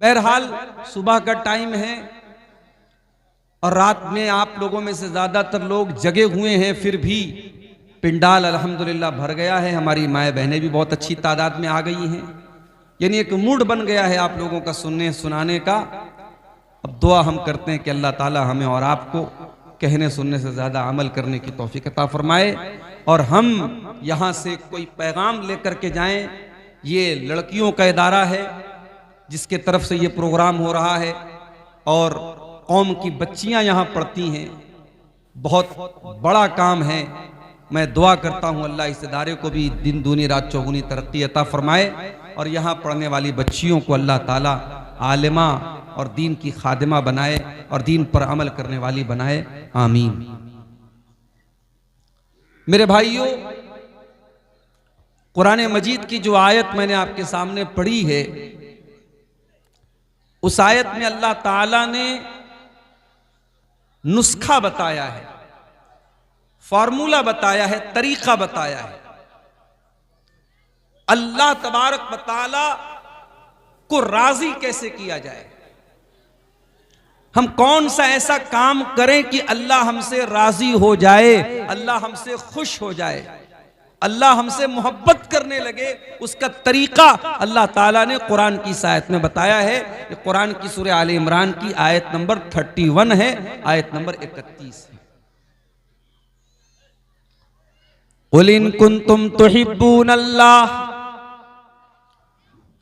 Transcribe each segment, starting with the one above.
बहरहाल सुबह का टाइम है और रात में आप लोगों में से ज्यादातर लोग जगे हुए हैं, फिर भी पिंडाल अल्हम्दुलिल्लाह भर गया है। हमारी माएँ बहनें भी बहुत अच्छी तादाद में आ गई हैं, यानी एक मूड बन गया है आप लोगों का सुनने सुनाने का। अब दुआ हम करते हैं कि अल्लाह ताला हमें और आपको कहने सुनने से ज्यादा अमल करने की तौफीक अता फरमाए और हम यहाँ से कोई पैगाम लेकर के जाएं। ये लड़कियों का इदारा है जिसके तरफ से ये प्रोग्राम हो रहा है और कौम की बच्चियां यहाँ पढ़ती हैं, बहुत बड़ा काम है। मैं दुआ करता हूँ अल्लाह इस इदारे को भी दिन दूनी रात चौगुनी तरक्की अता फरमाए और यहाँ पढ़ने वाली बच्चियों को अल्लाह ताला आलिमा और दीन की खादिमा बनाए और दीन पर अमल करने वाली बनाए, आमीन। मेरे भाइयों, कुरान मजीद की जो आयत मैंने आपके सामने पढ़ी है, उस आयत में अल्लाह ताला ने नुस्खा बताया है, फॉर्मूला बताया है, तरीका बताया है। अल्लाह तबारक व तआला को राजी कैसे किया जाए, हम कौन सा ऐसा काम करें कि अल्लाह हमसे राजी हो जाए, अल्लाह हमसे खुश हो जाए, अल्लाह हमसे मोहब्बत करने लगे। उसका तरीका अल्लाह ताला ने कुरान की इस आयत में बताया है। ये कुरान की सूरह आले इमरान की आयत नंबर 31 है, आयत नंबर 31 है। कुल इन कुंतुम तुहिब्बूनल्लाह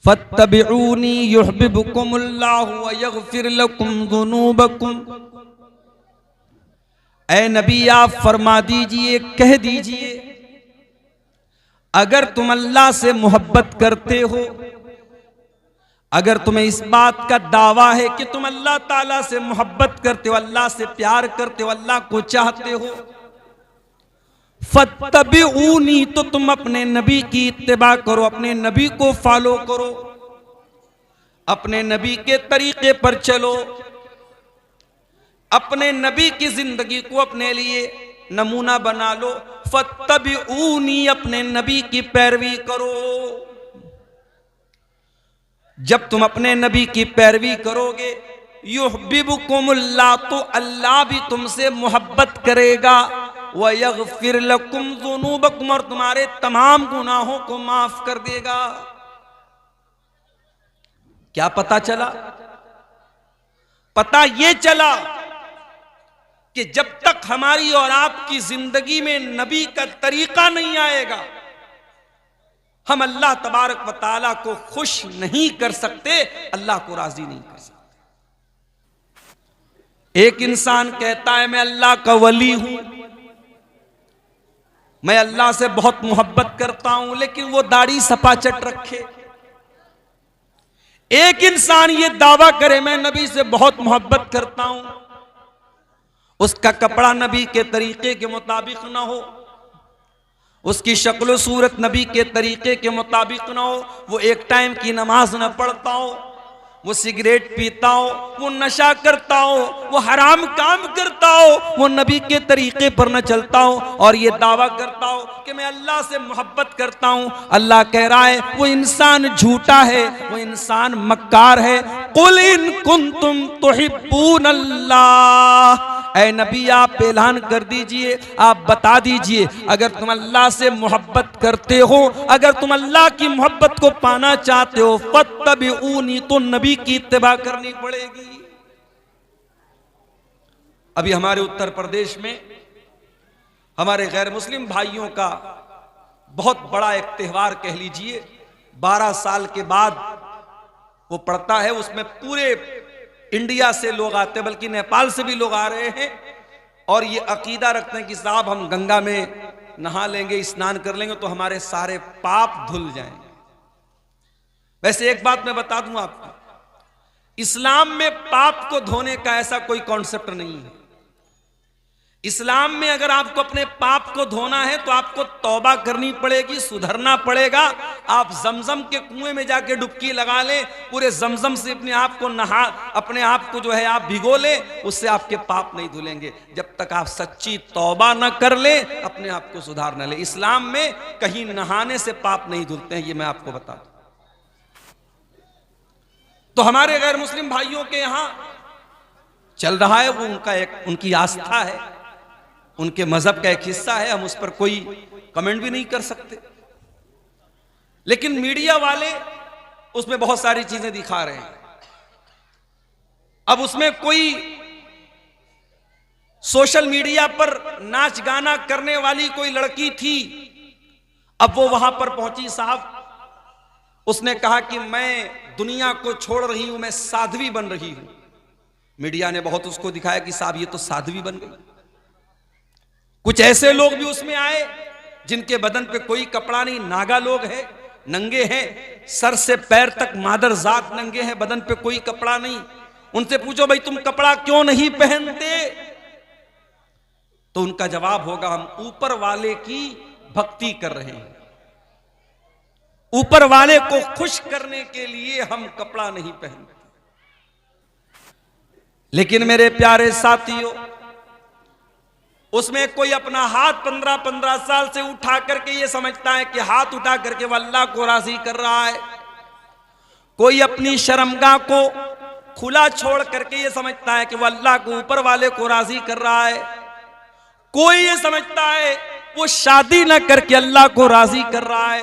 फत्तबिऊनी युहब्बिबुकुमुल्लाहु व यगफिर लकुम ज़ुनूबकुम। ऐ नबी आप फरमा दीजिए, कह दीजिए, अगर तुम अल्लाह से मोहब्बत करते हो, अगर तुम्हें इस बात का दावा है कि तुम अल्लाह ताला से मोहब्बत करते हो, अल्लाह से प्यार करते हो, अल्लाह को चाहते हो, फत्तबिऊनी, तो तुम अपने नबी की इत्तिबा करो, अपने नबी को फॉलो करो, अपने नबी के तरीके पर चलो, अपने नबी की जिंदगी को अपने लिए नमूना बना लो। फत्तबिऊनी, अपने नबी की पैरवी करो। जब तुम अपने नबी की पैरवी करोगे, युहब्बिबुकुमुल्लाह, तो अल्लाह भी तुमसे मोहब्बत करेगा, व यगफिर लकुम ज़ुनूबकुम, और तुम्हारे तमाम गुनाहों को माफ कर देगा। क्या पता चला? पता ये चला कि जब तक हमारी और आपकी जिंदगी में नबी का तरीका नहीं आएगा, हम अल्लाह तबारक व तआला को खुश नहीं कर सकते, अल्लाह को राजी नहीं कर सकते। एक इंसान कहता है मैं अल्लाह का वली हूं, मैं अल्लाह से बहुत मोहब्बत करता हूं, लेकिन वो दाढ़ी सपाचट रखे। एक इंसान ये दावा करे मैं नबी से बहुत मोहब्बत करता हूं, उसका कपड़ा नबी के तरीके के मुताबिक ना हो, उसकी शक्ल सूरत नबी के तरीके के मुताबिक ना हो, वो एक टाइम की नमाज न पढ़ता हो, वो सिगरेट पीता हो, वो नशा करता हो, वो हराम काम करता हो, वो नबी के तरीके पर न चलता हो और ये दावा करता हो कि मैं अल्लाह से मोहब्बत करता हूं। अल्लाह कह रहा है वो इंसान झूठा है, वो इंसान मक्कार है। कुल इन कुंतुम तुहिब्बूनल्लाह, ऐ नबी आप ऐलान कर दीजिए, आप बता दीजिए, अगर तुम अल्लाह से मोहब्बत करते हो, अगर तुम अल्लाह की मोहब्बत को पाना चाहते हो, फत्तबिऊनी, तो नबी की इत्तिबा करनी पड़ेगी। अभी हमारे उत्तर प्रदेश में हमारे गैर मुस्लिम भाइयों का बहुत बड़ा एक त्योहार कह लीजिए, 12 साल के बाद वो पड़ता है। उसमें पूरे इंडिया से लोग आते हैं, बल्कि नेपाल से भी लोग आ रहे हैं और ये अकीदा रखते हैं कि साहब हम गंगा में नहा लेंगे, स्नान कर लेंगे तो हमारे सारे पाप धुल जाएंगे। वैसे एक बात मैं बता दूं आपको, इस्लाम में पाप को धोने का ऐसा कोई कॉन्सेप्ट नहीं है। इस्लाम में अगर आपको अपने पाप को धोना है तो आपको तौबा करनी पड़ेगी, सुधरना पड़ेगा। आप जमजम के कुएं में जाके डुबकी लगा लें, पूरे जमजम से अपने आप को नहा, अपने आप को जो है आप भिगो लें, उससे आपके पाप नहीं धुलेंगे जब तक आप सच्ची तौबा न कर लें, अपने आप को सुधार न लें। इस्लाम में कहीं नहाने से पाप नहीं धुलते हैं, ये मैं आपको बता दूं। तो हमारे गैर मुस्लिम भाइयों के यहां चल रहा है, वो उनकी आस्था है, उनके मजहब का एक हिस्सा है, हम उस पर कोई कमेंट भी नहीं कर सकते। लेकिन मीडिया वाले उसमें बहुत सारी चीजें दिखा रहे हैं। अब उसमें कोई सोशल मीडिया पर नाच गाना करने वाली कोई लड़की थी, अब वो वहां पर पहुंची साहब, उसने कहा कि मैं दुनिया को छोड़ रही हूं, मैं साध्वी बन रही हूं। मीडिया ने बहुत उसको दिखाया कि साहब ये तो साध्वी बन गई। कुछ ऐसे लोग भी उसमें आए जिनके बदन पे कोई कपड़ा नहीं, नागा लोग हैं, नंगे हैं, सर से पैर तक मादरजात नंगे हैं, बदन पे कोई कपड़ा नहीं। उनसे पूछो भाई तुम कपड़ा क्यों नहीं पहनते, तो उनका जवाब होगा हम ऊपर वाले की भक्ति कर रहे हैं, ऊपर वाले को खुश करने के लिए हम कपड़ा नहीं पहनते। लेकिन मेरे प्यारे साथियों, उसमें कोई अपना हाथ 15-15 साल से उठा करके ये समझता है कि हाथ उठा करके वो अल्लाह को राजी कर रहा है। कोई अपनी शर्मगाह को खुला छोड़ करके ये समझता है कि वो अल्लाह को, ऊपर वाले को राजी कर रहा है। कोई ये समझता है वो शादी न करके अल्लाह को राजी कर रहा है।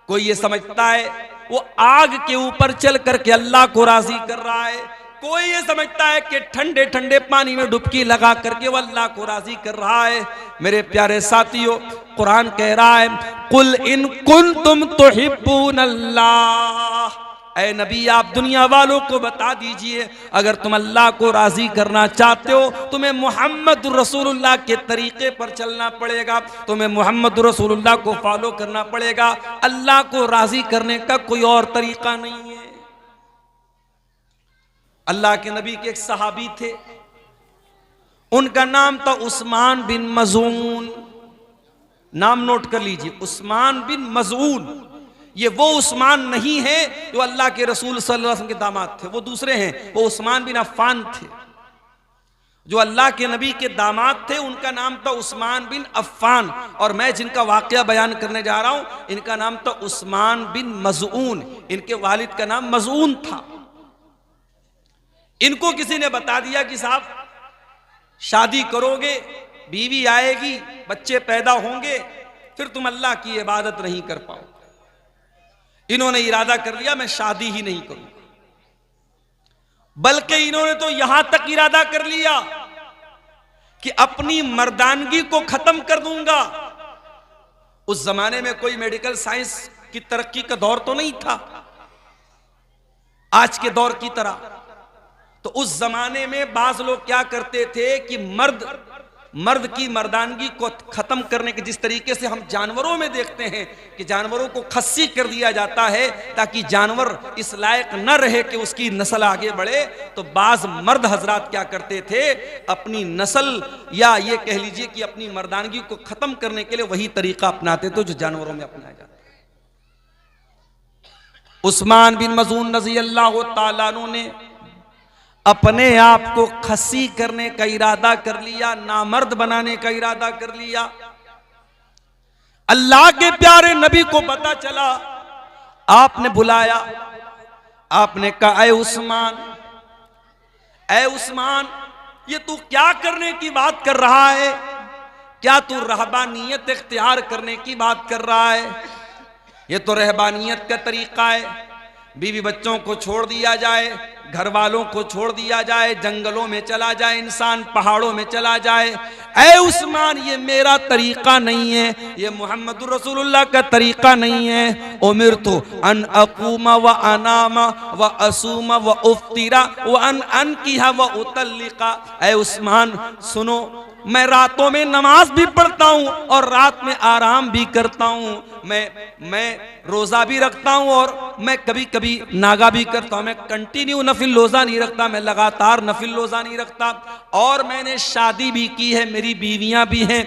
कोई ये समझता है वो आग के ऊपर चल करके अल्लाह को राजी कर रहा है। कोई ये समझता है कि ठंडे ठंडे पानी में डुबकी लगा करके वो अल्लाह को राजी कर रहा है। मेरे प्यारे साथियों, कुरान कह रहा है कुल इन कुंतुम तुहिब्बूनल्लाह, ऐ नबी आप दुनिया वालों को बता दीजिए, अगर तुम अल्लाह को राजी करना चाहते हो तुम्हें मोहम्मद रसूलुल्लाह के तरीके पर चलना पड़ेगा, तुम्हें मोहम्मद रसूलुल्लाह को फॉलो करना पड़ेगा। अल्लाह को राजी करने का कोई और तरीका नहीं है। अल्लाह के नबी के एक सहाबी थे, उनका नाम था उस्मान बिन मज़ून। नाम नोट कर लीजिए, उस्मान बिन मज़ून। ये वो उस्मान नहीं है जो अल्लाह के रसूल सल्लल्लाहु अलैहि वसल्लम के दामाद थे, वो दूसरे हैं। वो उस्मान बिन अफ़्फ़ान थे जो अल्लाह के नबी के दामाद थे, उनका नाम था उस्मान बिन अफ़्फ़ान। और मैं जिनका वाक़या बयान करने जा रहा हूं, इनका नाम था उस्मान बिन मज़ऊन। इनके वालिद का नाम मज़ऊन था। इनको किसी ने बता दिया कि साहब शादी करोगे, बीवी आएगी, बच्चे पैदा होंगे, फिर तुम अल्लाह की इबादत नहीं कर पाओगे। इन्होंने इरादा कर लिया मैं शादी ही नहीं करूंगा। बल्कि इन्होंने तो यहां तक इरादा कर लिया कि अपनी मर्दानगी को खत्म कर दूंगा। उस जमाने में कोई मेडिकल साइंस की तरक्की का दौर तो नहीं था आज के दौर की तरह। तो उस जमाने में बाज लोग क्या करते थे कि मर्द की मर्दानगी को खत्म करने के, जिस तरीके से हम जानवरों में देखते हैं कि जानवरों को खस्सी कर दिया जाता है ताकि जानवर इस लायक न रहे कि उसकी नस्ल आगे बढ़े, तो बाज मर्द हजरात क्या करते थे, अपनी नस्ल या ये कह लीजिए कि अपनी मर्दानगी को खत्म करने के लिए वही तरीका अपनाते थे जो जानवरों में अपनाया जाता है। उस्मान बिन मज़ून रज़ी अल्लाह ताला अन्हु ने अपने आप को खस्सी करने का इरादा कर लिया, नामर्द बनाने का इरादा कर लिया। अल्लाह के प्यारे नबी को पता चला, आपने बुलाया, आपने कहा ऐ उस्मान, ये तू क्या करने की बात कर रहा है? क्या तू रहबानियत इख्तियार करने की बात कर रहा है? ये तो रहबानियत का तरीका है, बीवी बच्चों को छोड़ दिया जाए, घर वालों को छोड़ दिया जाए, जंगलों में चला जाए इंसान, पहाड़ों में चला जाए। ऐ उस्मान, ये मेरा तरीका नहीं है, ये मोहम्मद रसूलुल्लाह का तरीका नहीं है। उमिरतु अन अक़ूमा व अनामा व असूमा व उफ्तिरा व अन अनकिहा व उतल्लिका। ऐ उस्मान सुनो, मैं रातों में नमाज भी पढ़ता हूं और रात में आराम भी करता हूं, मैं रोजा भी रखता हूं और मैं कभी कभी नागा भी करता हूं। मैं कंटिन्यू नफिल रोजा नहीं रखता, मैं लगातार नफिल रोजा नहीं रखता, और मैंने शादी भी की है, मेरी बीवियां भी हैं।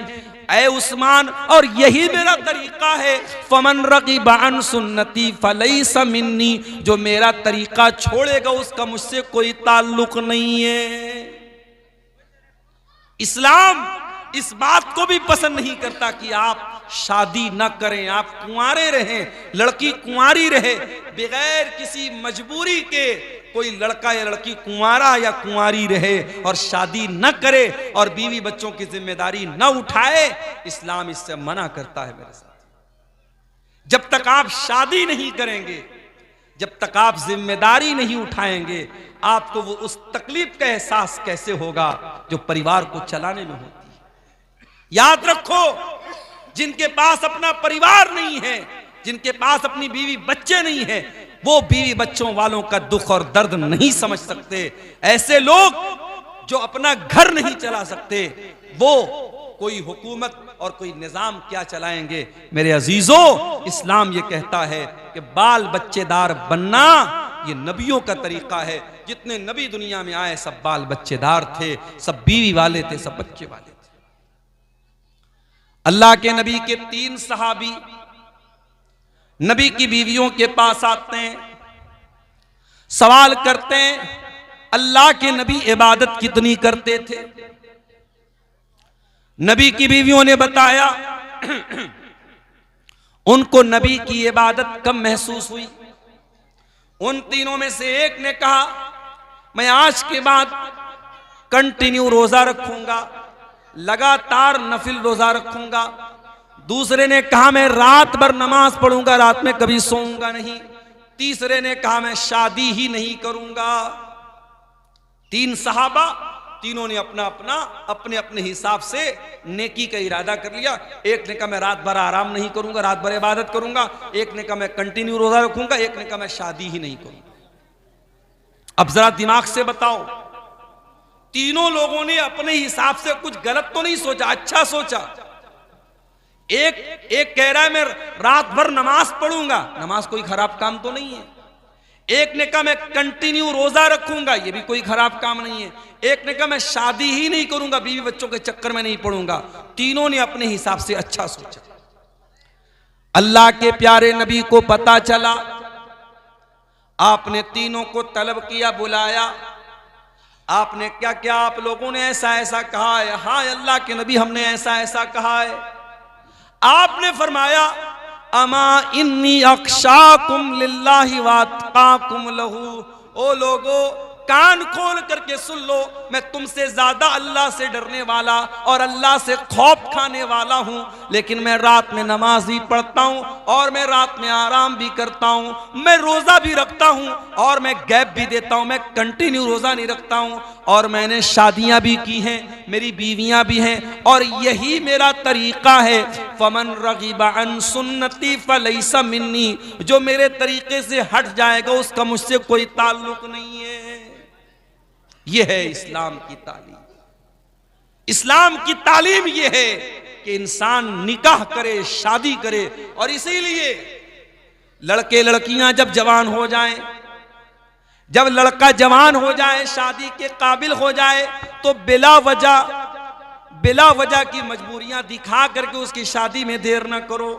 ऐ उस्मान, और यही मेरा तरीका है। फमन रग़िब अन सुन्नती फलैसा मिन्नी, जो मेरा तरीका छोड़ेगा उसका मुझसे कोई ताल्लुक नहीं है। इस्लाम इस बात को भी पसंद नहीं करता कि आप शादी न करें, आप कुंवारे रहें, लड़की कुंवारी रहे, बगैर किसी मजबूरी के कोई लड़का या लड़की कुंवारा या कुंवारी रहे और शादी न करे और बीवी बच्चों की जिम्मेदारी न उठाए, इस्लाम इससे मना करता है मेरे साथ। जब तक आप शादी नहीं करेंगे, जब तक आप जिम्मेदारी नहीं उठाएंगे, आपको वो उस तकलीफ का एहसास कैसे होगा जो परिवार को चलाने में होती है। याद रखो, जिनके पास अपना परिवार नहीं है, जिनके पास अपनी बीवी बच्चे नहीं है, वो बीवी बच्चों वालों का दुख और दर्द नहीं समझ सकते। ऐसे लोग जो अपना घर नहीं चला सकते, वो कोई हुकूमत और कोई निजाम क्या चलाएंगे। मेरे अजीजों, इस्लाम ये कहता है कि बाल बच्चेदार बनना ये नबियों का तरीका है। जितने नबी दुनिया में आए सब बाल बच्चेदार थे, सब बीवी वाले थे, सब बच्चे वाले थे। अल्लाह के नबी के 3 सहाबी नबी की बीवियों के पास आते हैं, सवाल करते हैं, अल्लाह के नबी इबादत कितनी करते थे। नबी की बीवियों ने बताया उनको नबी की इबादत कम महसूस हुई। उन तीनों में से एक ने कहा, मैं आज के बाद कंटिन्यू रोजा रखूंगा, लगातार नफिल रोजा रखूंगा। दूसरे ने कहा, मैं रात भर नमाज पढ़ूंगा, रात में कभी सोऊंगा नहीं। तीसरे ने कहा, मैं शादी ही नहीं करूंगा। 3 सहाबा, तीनों ने अपने अपने हिसाब से नेकी का इरादा कर लिया। एक ने कहा, मैं रात भर आराम नहीं करूंगा, रात भर इबादत करूंगा। एक ने कहा, मैं कंटिन्यू रोजा रखूंगा। एक ने कहा, मैं शादी ही नहीं करूंगा। अब जरा दिमाग से बताओ, तीनों लोगों ने अपने हिसाब से कुछ गलत तो नहीं सोचा, अच्छा सोचा। एक कह रहा है मैं रात भर नमाज पढ़ूंगा, नमाज कोई खराब काम तो नहीं है। एक ने कहा मैं कंटिन्यू रोजा रखूंगा, ये भी कोई खराब काम नहीं है। एक ने कहा मैं शादी ही नहीं करूंगा, बीवी बच्चों के चक्कर में नहीं पड़ूंगा। तीनों ने अपने हिसाब से अच्छा सोचा। अल्लाह के प्यारे नबी को पता चला, आपने तीनों को तलब किया, बुलाया। आपने क्या क्या आप लोगों ने ऐसा ऐसा कहा है? हाँ अल्लाह के नबी, हमने ऐसा ऐसा कहा है। आपने फरमाया, अमा इन्नी अख्शाकुम लिल्लाहि व अत्काकुम लहू। ओ लोगो, कान खोल करके सुन लो, मैं तुमसे ज्यादा अल्लाह से डरने वाला और अल्लाह से खौफ खाने वाला हूं। लेकिन मैं रात में नमाज भी पढ़ता हूं और मैं रात में आराम भी करता हूं, मैं रोजा भी रखता हूं और मैं गैप भी देता हूं, मैं कंटिन्यू रोजा नहीं रखता हूं। और मैंने शादियां भी की हैं, मेरी बीवियां भी हैं और यही मेरा तरीका है। फमन रगिबा अन सुन्नती फलैसा मिन्नी, जो मेरे तरीके से हट जाएगा उसका मुझसे कोई ताल्लुक नहीं है। यह है इस्लाम की तालीम। इस्लाम की तालीम यह है कि इंसान निकाह करे, शादी करे। और इसीलिए लड़के लड़कियां जब जवान हो जाएं, जब लड़का जवान हो जाए, शादी के काबिल हो जाए, तो बिला वजह की मजबूरियां दिखा करके उसकी शादी में देर न करो।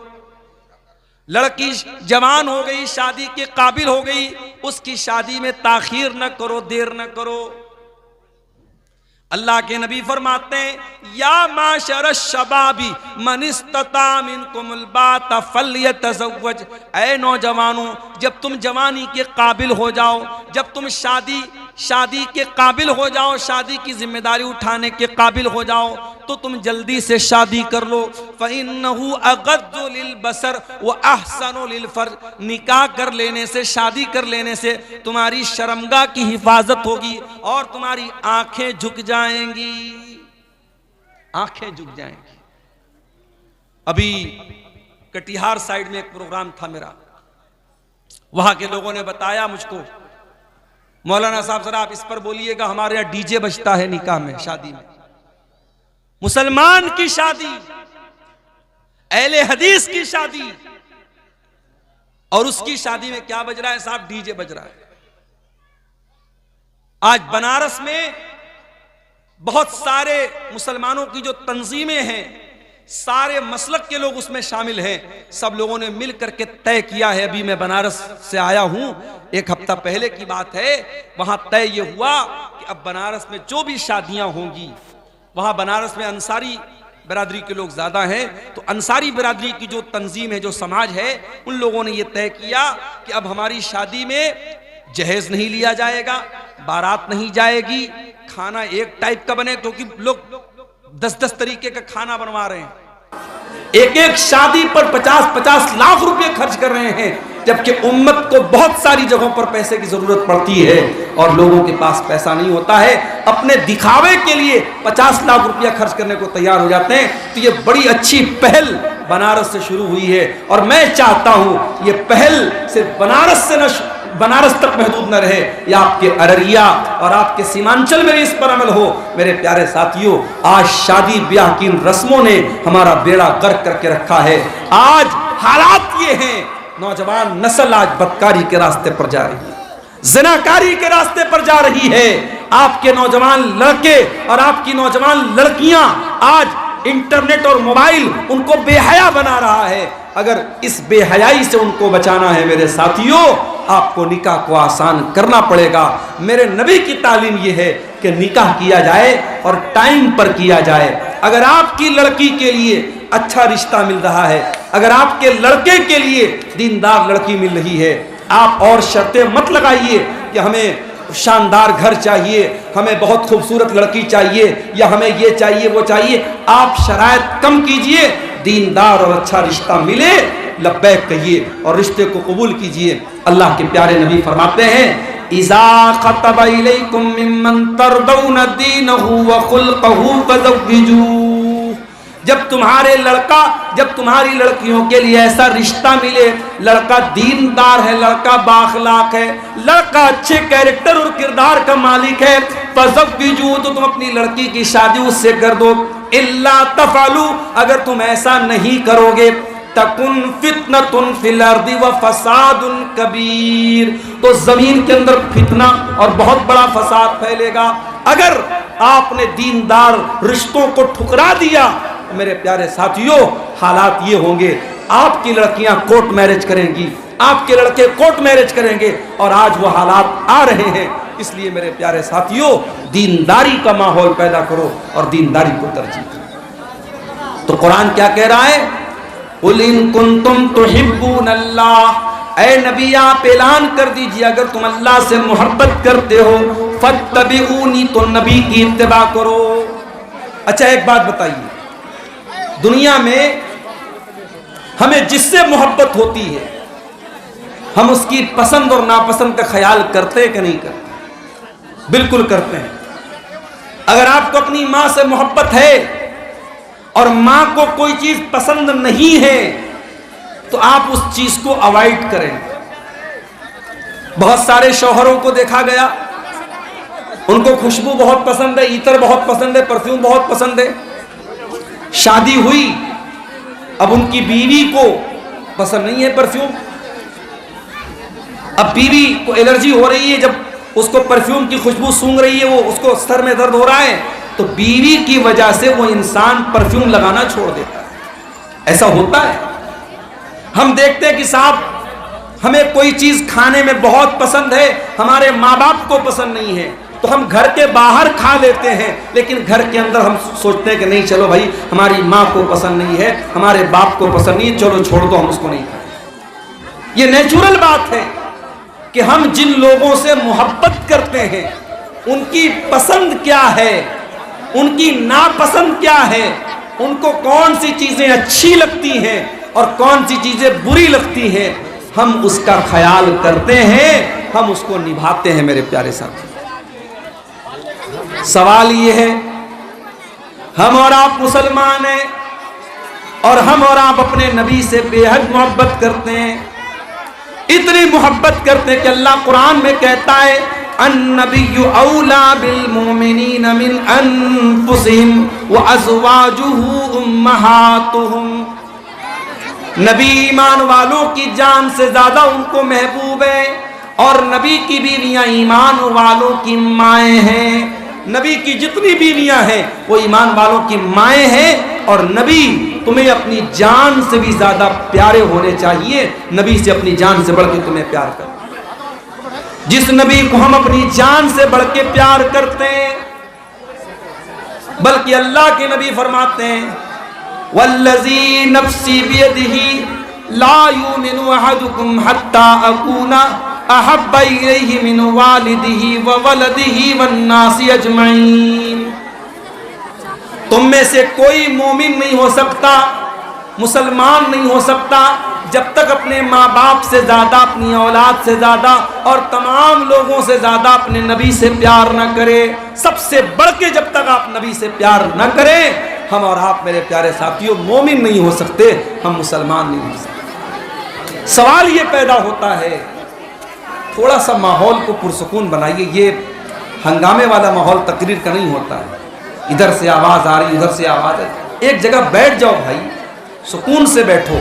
लड़की जवान हो गई, शादी के काबिल हो गई, उसकी शादी में ताखीर न करो, देर न करो। अल्लाह के नबी फरमाते हैं, या माशर शबाबी मन इस्तता मिनकुमुल बाता फल्यतज़व्वज। ऐ नौजवानों, जब तुम जवानी के काबिल हो जाओ, जब तुम शादी के काबिल हो जाओ, शादी की जिम्मेदारी उठाने के काबिल हो जाओ, तो तुम जल्दी से शादी कर लो। फ़इन्नहु अग़द्दु लिलबसर व अहसनु लिलफ़र्ज। निकाह कर लेने से, शादी कर लेने से तुम्हारी शर्मगाह की हिफाजत होगी और तुम्हारी आंखें झुक जाएंगी, आंखें झुक जाएंगी। अभी कटिहार साइड में एक प्रोग्राम था मेरा, वहां के लोगों ने बताया मुझको, मौलाना साहब जरा आप इस पर बोलिएगा, हमारे यहाँ डीजे बजता है निकाह में, शादी में। मुसलमान की शादी, अहले हदीस की शादी, और उसकी शादी में क्या बज रहा है साहब? डीजे बज रहा है। आज बनारस में बहुत सारे मुसलमानों की जो तंजीमें हैं, सारे मसलक के लोग उसमें शामिल हैं। सब लोगों ने मिल करके तय किया है, अभी मैं बनारस से आया हूं, 1 हफ्ता पहले की बात है, वहां तय ये हुआ कि अब बनारस में जो भी शादियां होंगी, वहां बनारस में अंसारी बिरादरी के लोग ज्यादा हैं, तो अंसारी बिरादरी की जो तंजीम है, जो समाज है, उन लोगों ने यह तय किया कि अब हमारी शादी में जहेज नहीं लिया जाएगा, बारात नहीं जाएगी, खाना एक टाइप का बने, क्योंकि लोग 10-10 तरीके का खाना बनवा रहे हैं, एक एक शादी पर 50-50 लाख रुपए खर्च कर रहे हैं, जबकि उम्मत को बहुत सारी जगहों पर पैसे की जरूरत पड़ती है और लोगों के पास पैसा नहीं होता है। अपने दिखावे के लिए 50 लाख रुपया खर्च करने को तैयार हो जाते हैं। तो ये बड़ी अच्छी पहल बनारस से शुरू हुई है और मैं चाहता हूं ये पहल सिर्फ बनारस तक महदूद न रहे, या आपके अररिया और आपके सीमांचल में भी इस पर अमल हो। मेरे प्यारे साथियों, आज शादी ब्याह की रस्मों ने हमारा बेड़ा गर्क करके रखा है। आज हालात ये हैं, नौजवान नस्ल आज बदकारी के रास्ते पर जा रही है, जिनाकारी के रास्ते पर जा रही है। आपके नौजवान लड़के और आपकी नौजवान लड़कियां आज इंटरनेट और मोबाइल उनको बेहया बना रहा है। अगर इस बेहयाई से उनको बचाना है मेरे साथियों, आपको निकाह को आसान करना पड़ेगा। मेरे नबी की तालीम यह है कि निकाह किया जाए और टाइम पर किया जाए। अगर आपकी लड़की के लिए अच्छा रिश्ता मिल रहा है, अगर आपके लड़के के लिए दीनदार लड़की मिल रही है, आप और शर्तें मत लगाइए कि हमें शानदार घर चाहिए, हमें बहुत खूबसूरत लड़की चाहिए, या हमें ये चाहिए वो चाहिए। आप शराइत कम कीजिए, दीनदार और अच्छा रिश्ता मिले लब्बैक कहिए और रिश्ते को कबूल कीजिए। अल्लाह के प्यारे नबी फरमाते हैं, इज़ा ख़तबा इलैकुम मिम्मन तरदौना दीनहु व खुल्क़हु फ़ज़व्विजूहु। जब तुम्हारी लड़कियों के लिए ऐसा रिश्ता मिले, लड़का दीनदार है, लड़का बाखलाक है, लड़का अच्छे कैरेक्टर और किरदार का मालिक है, फ़ज़व्विजूहु, तो तुम अपनी लड़की की शादी उससे कर दो। इल्ला तफ़अलू, अगर तुम ऐसा नहीं करोगे, तकुन फितनतुन फिल अर्दि व फसादुन कबीर, तो जमीन के अंदर फितना और बहुत बड़ा फसाद फैलेगा। अगर आपने दीनदार रिश्तों को ठुकरा दिया, मेरे प्यारे साथियों, हालात ये होंगे, आपकी लड़कियां कोर्ट मैरिज करेंगी, आपके लड़के कोर्ट मैरिज करेंगे, और आज वो हालात आ रहे हैं। इसलिए मेरे प्यारे साथियों, दीनदारी का माहौल पैदा करो और दीनदारी को तरजीह करो। तो कुरान क्या कह रहा है, कुल इन कुंतुम तुहिब्बूनल्लाह, ऐ नबी आप ऐलान कर दीजिए अगर तुम अल्लाह से मोहब्बत करते हो, फत्तबिऊनी, तो नबी की इत्तिबा करो। अच्छा एक बात बताइए, दुनिया में हमें जिससे मोहब्बत होती है, हम उसकी पसंद और नापसंद का ख्याल करते हैं कि नहीं करते? बिल्कुल करते हैं। अगर आपको अपनी माँ से मोहब्बत है और माँ को कोई चीज पसंद नहीं है, तो आप उस चीज को अवॉइड करें। बहुत सारे शौहरों को देखा गया, उनको खुशबू बहुत पसंद है, इत्र बहुत पसंद है, परफ्यूम बहुत पसंद है। शादी हुई, अब उनकी बीवी को पसंद नहीं है परफ्यूम, अब बीवी को एलर्जी हो रही है, जब उसको परफ्यूम की खुशबू सूंघ रही है, वो उसको सर में दर्द हो रहा है, तो बीवी की वजह से वो इंसान परफ्यूम लगाना छोड़ देता है। ऐसा होता है। हम देखते हैं कि साहब हमें कोई चीज खाने में बहुत पसंद है, हमारे माँ बाप को पसंद नहीं है, तो हम घर के बाहर खा लेते हैं, लेकिन घर के अंदर हम सोचते हैं कि नहीं, चलो भाई हमारी माँ को पसंद नहीं है, हमारे बाप को पसंद नहीं है, चलो छोड़ दो, हम उसको नहीं खाएं। ये नेचुरल बात है कि हम जिन लोगों से मोहब्बत करते हैं उनकी पसंद क्या है, उनकी नापसंद क्या है, उनको कौन सी चीजें अच्छी लगती हैं और कौन सी चीजें बुरी लगती हैं, हम उसका ख्याल करते हैं, हम उसको निभाते हैं। मेरे प्यारे साथी, सवाल ये है, हम और आप मुसलमान हैं और हम और आप अपने नबी से बेहद मोहब्बत करते हैं, इतनी मोहब्बत करते हैं कि अल्लाह कुरान में कहता है, अन्नबिय्यु औला बिल मुमिनीन मिन अनफुसिहिम व अज़वाजुहु उम्महातुहुम, नबी ईमान वालों की जान से ज्यादा उनको महबूब है, और नबी की बीवियां ईमान वालों की माएँ हैं। नबी की जितनी बीवियां हैं वो ईमान वालों की माएँ हैं, और नबी तुम्हें अपनी जान से भी ज्यादा प्यारे होने चाहिए। नबी से अपनी जान से बढ़ के तुम्हें प्यार कर, जिस नबी को हम अपनी जान से बढ़ के प्यार करते हैं, बल्कि अल्लाह के नबी फरमाते हैं, वल्लज़ी नफ्सी बियदिही ला युमिनु अहदुकुम हत्ता अकूना अहब्बा इलैहि मिन वालिदिही व वलदिही वन्नासि अजमईन। तुम में से कोई मोमिन नहीं हो सकता, मुसलमान नहीं हो सकता जब तक अपने माँ बाप से ज़्यादा, अपनी औलाद से ज़्यादा और तमाम लोगों से ज़्यादा अपने नबी से प्यार न करे। सबसे बढ़ के जब तक आप नबी से प्यार न करें, हम और आप मेरे प्यारे साथियों मोमिन नहीं हो सकते, हम मुसलमान नहीं हो सकते। सवाल ये पैदा होता है, थोड़ा सा माहौल को पुरसुकून बनाइए। ये हंगामे वाला माहौल तकरीर का नहीं होता है, इधर से आवाज़ आ रही, उधर से आवाज़ आ रही। एक जगह बैठ जाओ भाई, सुकून से बैठो।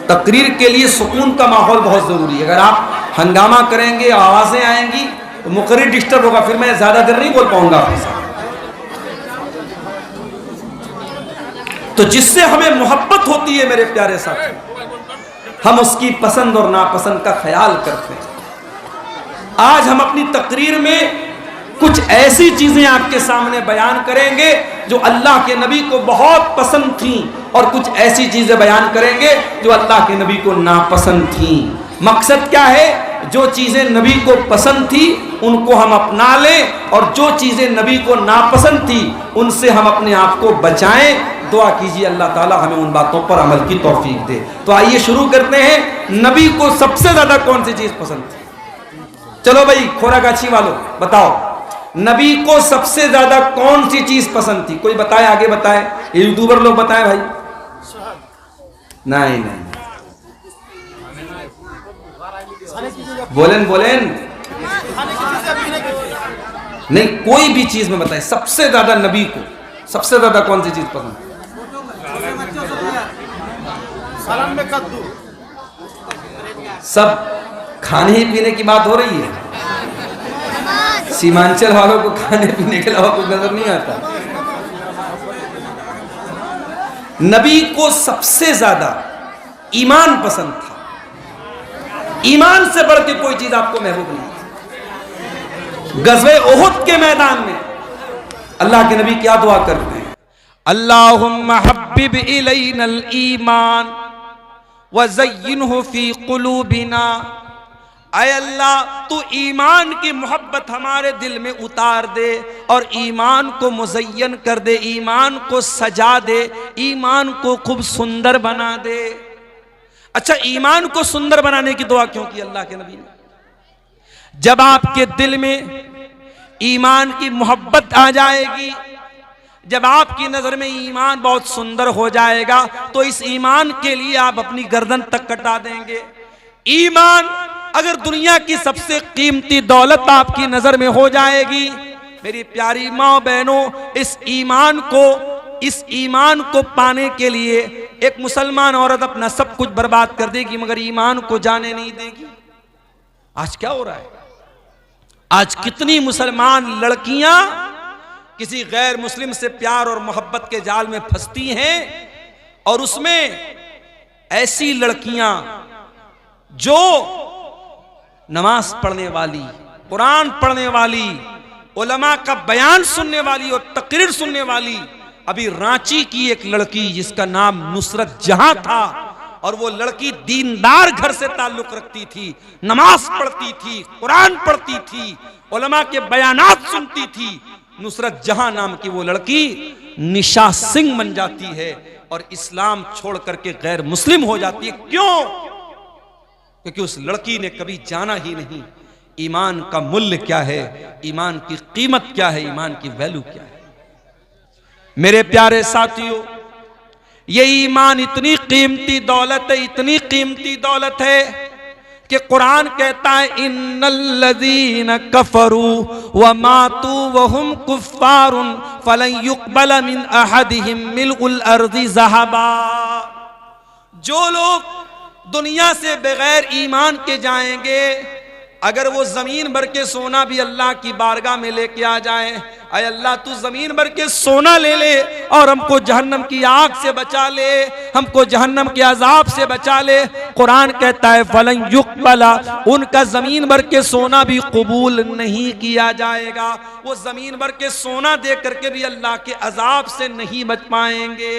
तकरीर के लिए सुकून का माहौल बहुत ज़रूरी है। अगर आप हंगामा करेंगे, आवाज़ें आएंगी तो मुकर्रिर डिस्टर्ब होगा, फिर मैं ज़्यादा देर नहीं बोल पाऊंगा आपके साथ। तो जिससे हमें मोहब्बत होती है मेरे प्यारे साथी, हम उसकी पसंद और नापसंद का ख्याल करते हैं। आज हम अपनी तकरीर में कुछ ऐसी चीजें आपके सामने बयान करेंगे जो अल्लाह के नबी को बहुत पसंद थी, और कुछ ऐसी चीजें बयान करेंगे जो अल्लाह के नबी को नापसंद थी। मकसद क्या है? जो चीजें नबी को पसंद थी उनको हम अपना लें, और जो चीजें नबी को नापसंद थी उनसे हम अपने आप को बचाएं। दुआ कीजिए अल्लाह ताला हमें उन बातों पर अमल की तौफीक दे। तो आइए शुरू करते हैं। नबी को सबसे ज्यादा कौन सी चीज पसंद थी? चलो भाई खोरागाछी वालों बताओ, नबी को सबसे ज्यादा कौन सी चीज पसंद थी? कोई बताए, आगे बताए। ये यूट्यूबर लोग बताएं भाई। नहीं नहीं, बोलें बोलें, नहीं कोई भी चीज में बताए सबसे ज्यादा नबी को सबसे ज्यादा कौन सी चीज पसंद? सब खाने ही पीने की बात हो रही है। सीमांचल वालों को खाने पीने के अलावा कुछ नजर नहीं आता। नबी को सबसे ज्यादा ईमान पसंद था। ईमान से बढ़ के कोई चीज आपको महबूब नहीं। गज़वे उहुद के मैदान में अल्लाह के नबी क्या दुआ करते हैं? अल्लाहुम्मा हब्बिब इलैनल ईमान व ज़य्यिनहु फी क़ुलूबिना। ऐ अल्लाह, तू ईमान की मोहब्बत हमारे दिल में उतार दे और ईमान को मुज़य्यन कर दे, ईमान को सजा दे, ईमान को खूब सुंदर बना दे। अच्छा, ईमान को सुंदर बनाने की दुआ क्यों की अल्लाह के नबी ने? जब आपके दिल में ईमान की मोहब्बत आ जाएगी, जब आपकी नजर में ईमान बहुत सुंदर हो जाएगा, तो इस ईमान के लिए आप अपनी गर्दन तक कटा देंगे। ईमान अगर दुनिया की सबसे कीमती दौलत आपकी नजर में हो जाएगी, मेरी प्यारी माँ बहनों, इस ईमान को पाने के लिए एक मुसलमान औरत अपना सब कुछ बर्बाद कर देगी, मगर ईमान को जाने नहीं देगी। आज क्या हो रहा है? आज कितनी मुसलमान लड़कियां किसी गैर मुस्लिम से प्यार और मोहब्बत के जाल में फंसती हैं, और उसमें ऐसी लड़कियां जो नमाज पढ़ने वाली, कुरान पढ़ने वाली, उलमा का बयान सुनने वाली और तकरीर सुनने वाली। अभी रांची की एक लड़की जिसका नाम नुसरत जहां था, और वो लड़की दीनदार घर से ताल्लुक रखती थी, नमाज पढ़ती थी, कुरान पढ़ती थी, उलमा के बयानात सुनती थी। नुसरत जहां नाम की वो लड़की निशा सिंह बन जाती है और इस्लाम छोड़ करके गैर मुस्लिम हो जाती है। क्यों? क्योंकि उस लड़की ने कभी जाना ही नहीं ईमान का मूल्य क्या है, ईमान की कीमत क्या है, ईमान की वैल्यू क्या है। मेरे प्यारे साथियों, ये ईमान इतनी कीमती दौलत है, इतनी कीमती दौलत है कि कुरान कहता है इन्नल्लज़ीना कफरू व मातू व हुम कुफ्फारुन फलन युक़बल मिन अहदिहिम मिल्उल अर्ज़ि ज़हबा। जो लोग दुनिया से बगैर ईमान के जाएंगे, अगर वो जमीन भर के सोना भी अल्लाह की बारगाह में लेके आ जाए, अय अल्लाह तू जमीन भर के सोना ले ले और हमको जहन्नम की आग से बचा ले, हमको जहन्नम के अजाब से बचा ले। कुरान कहता है फलन युक़बला, उनका जमीन भर के सोना भी कबूल नहीं किया जाएगा। वो जमीन भर के सोना दे करके भी अल्लाह के अजाब से नहीं बच पाएंगे।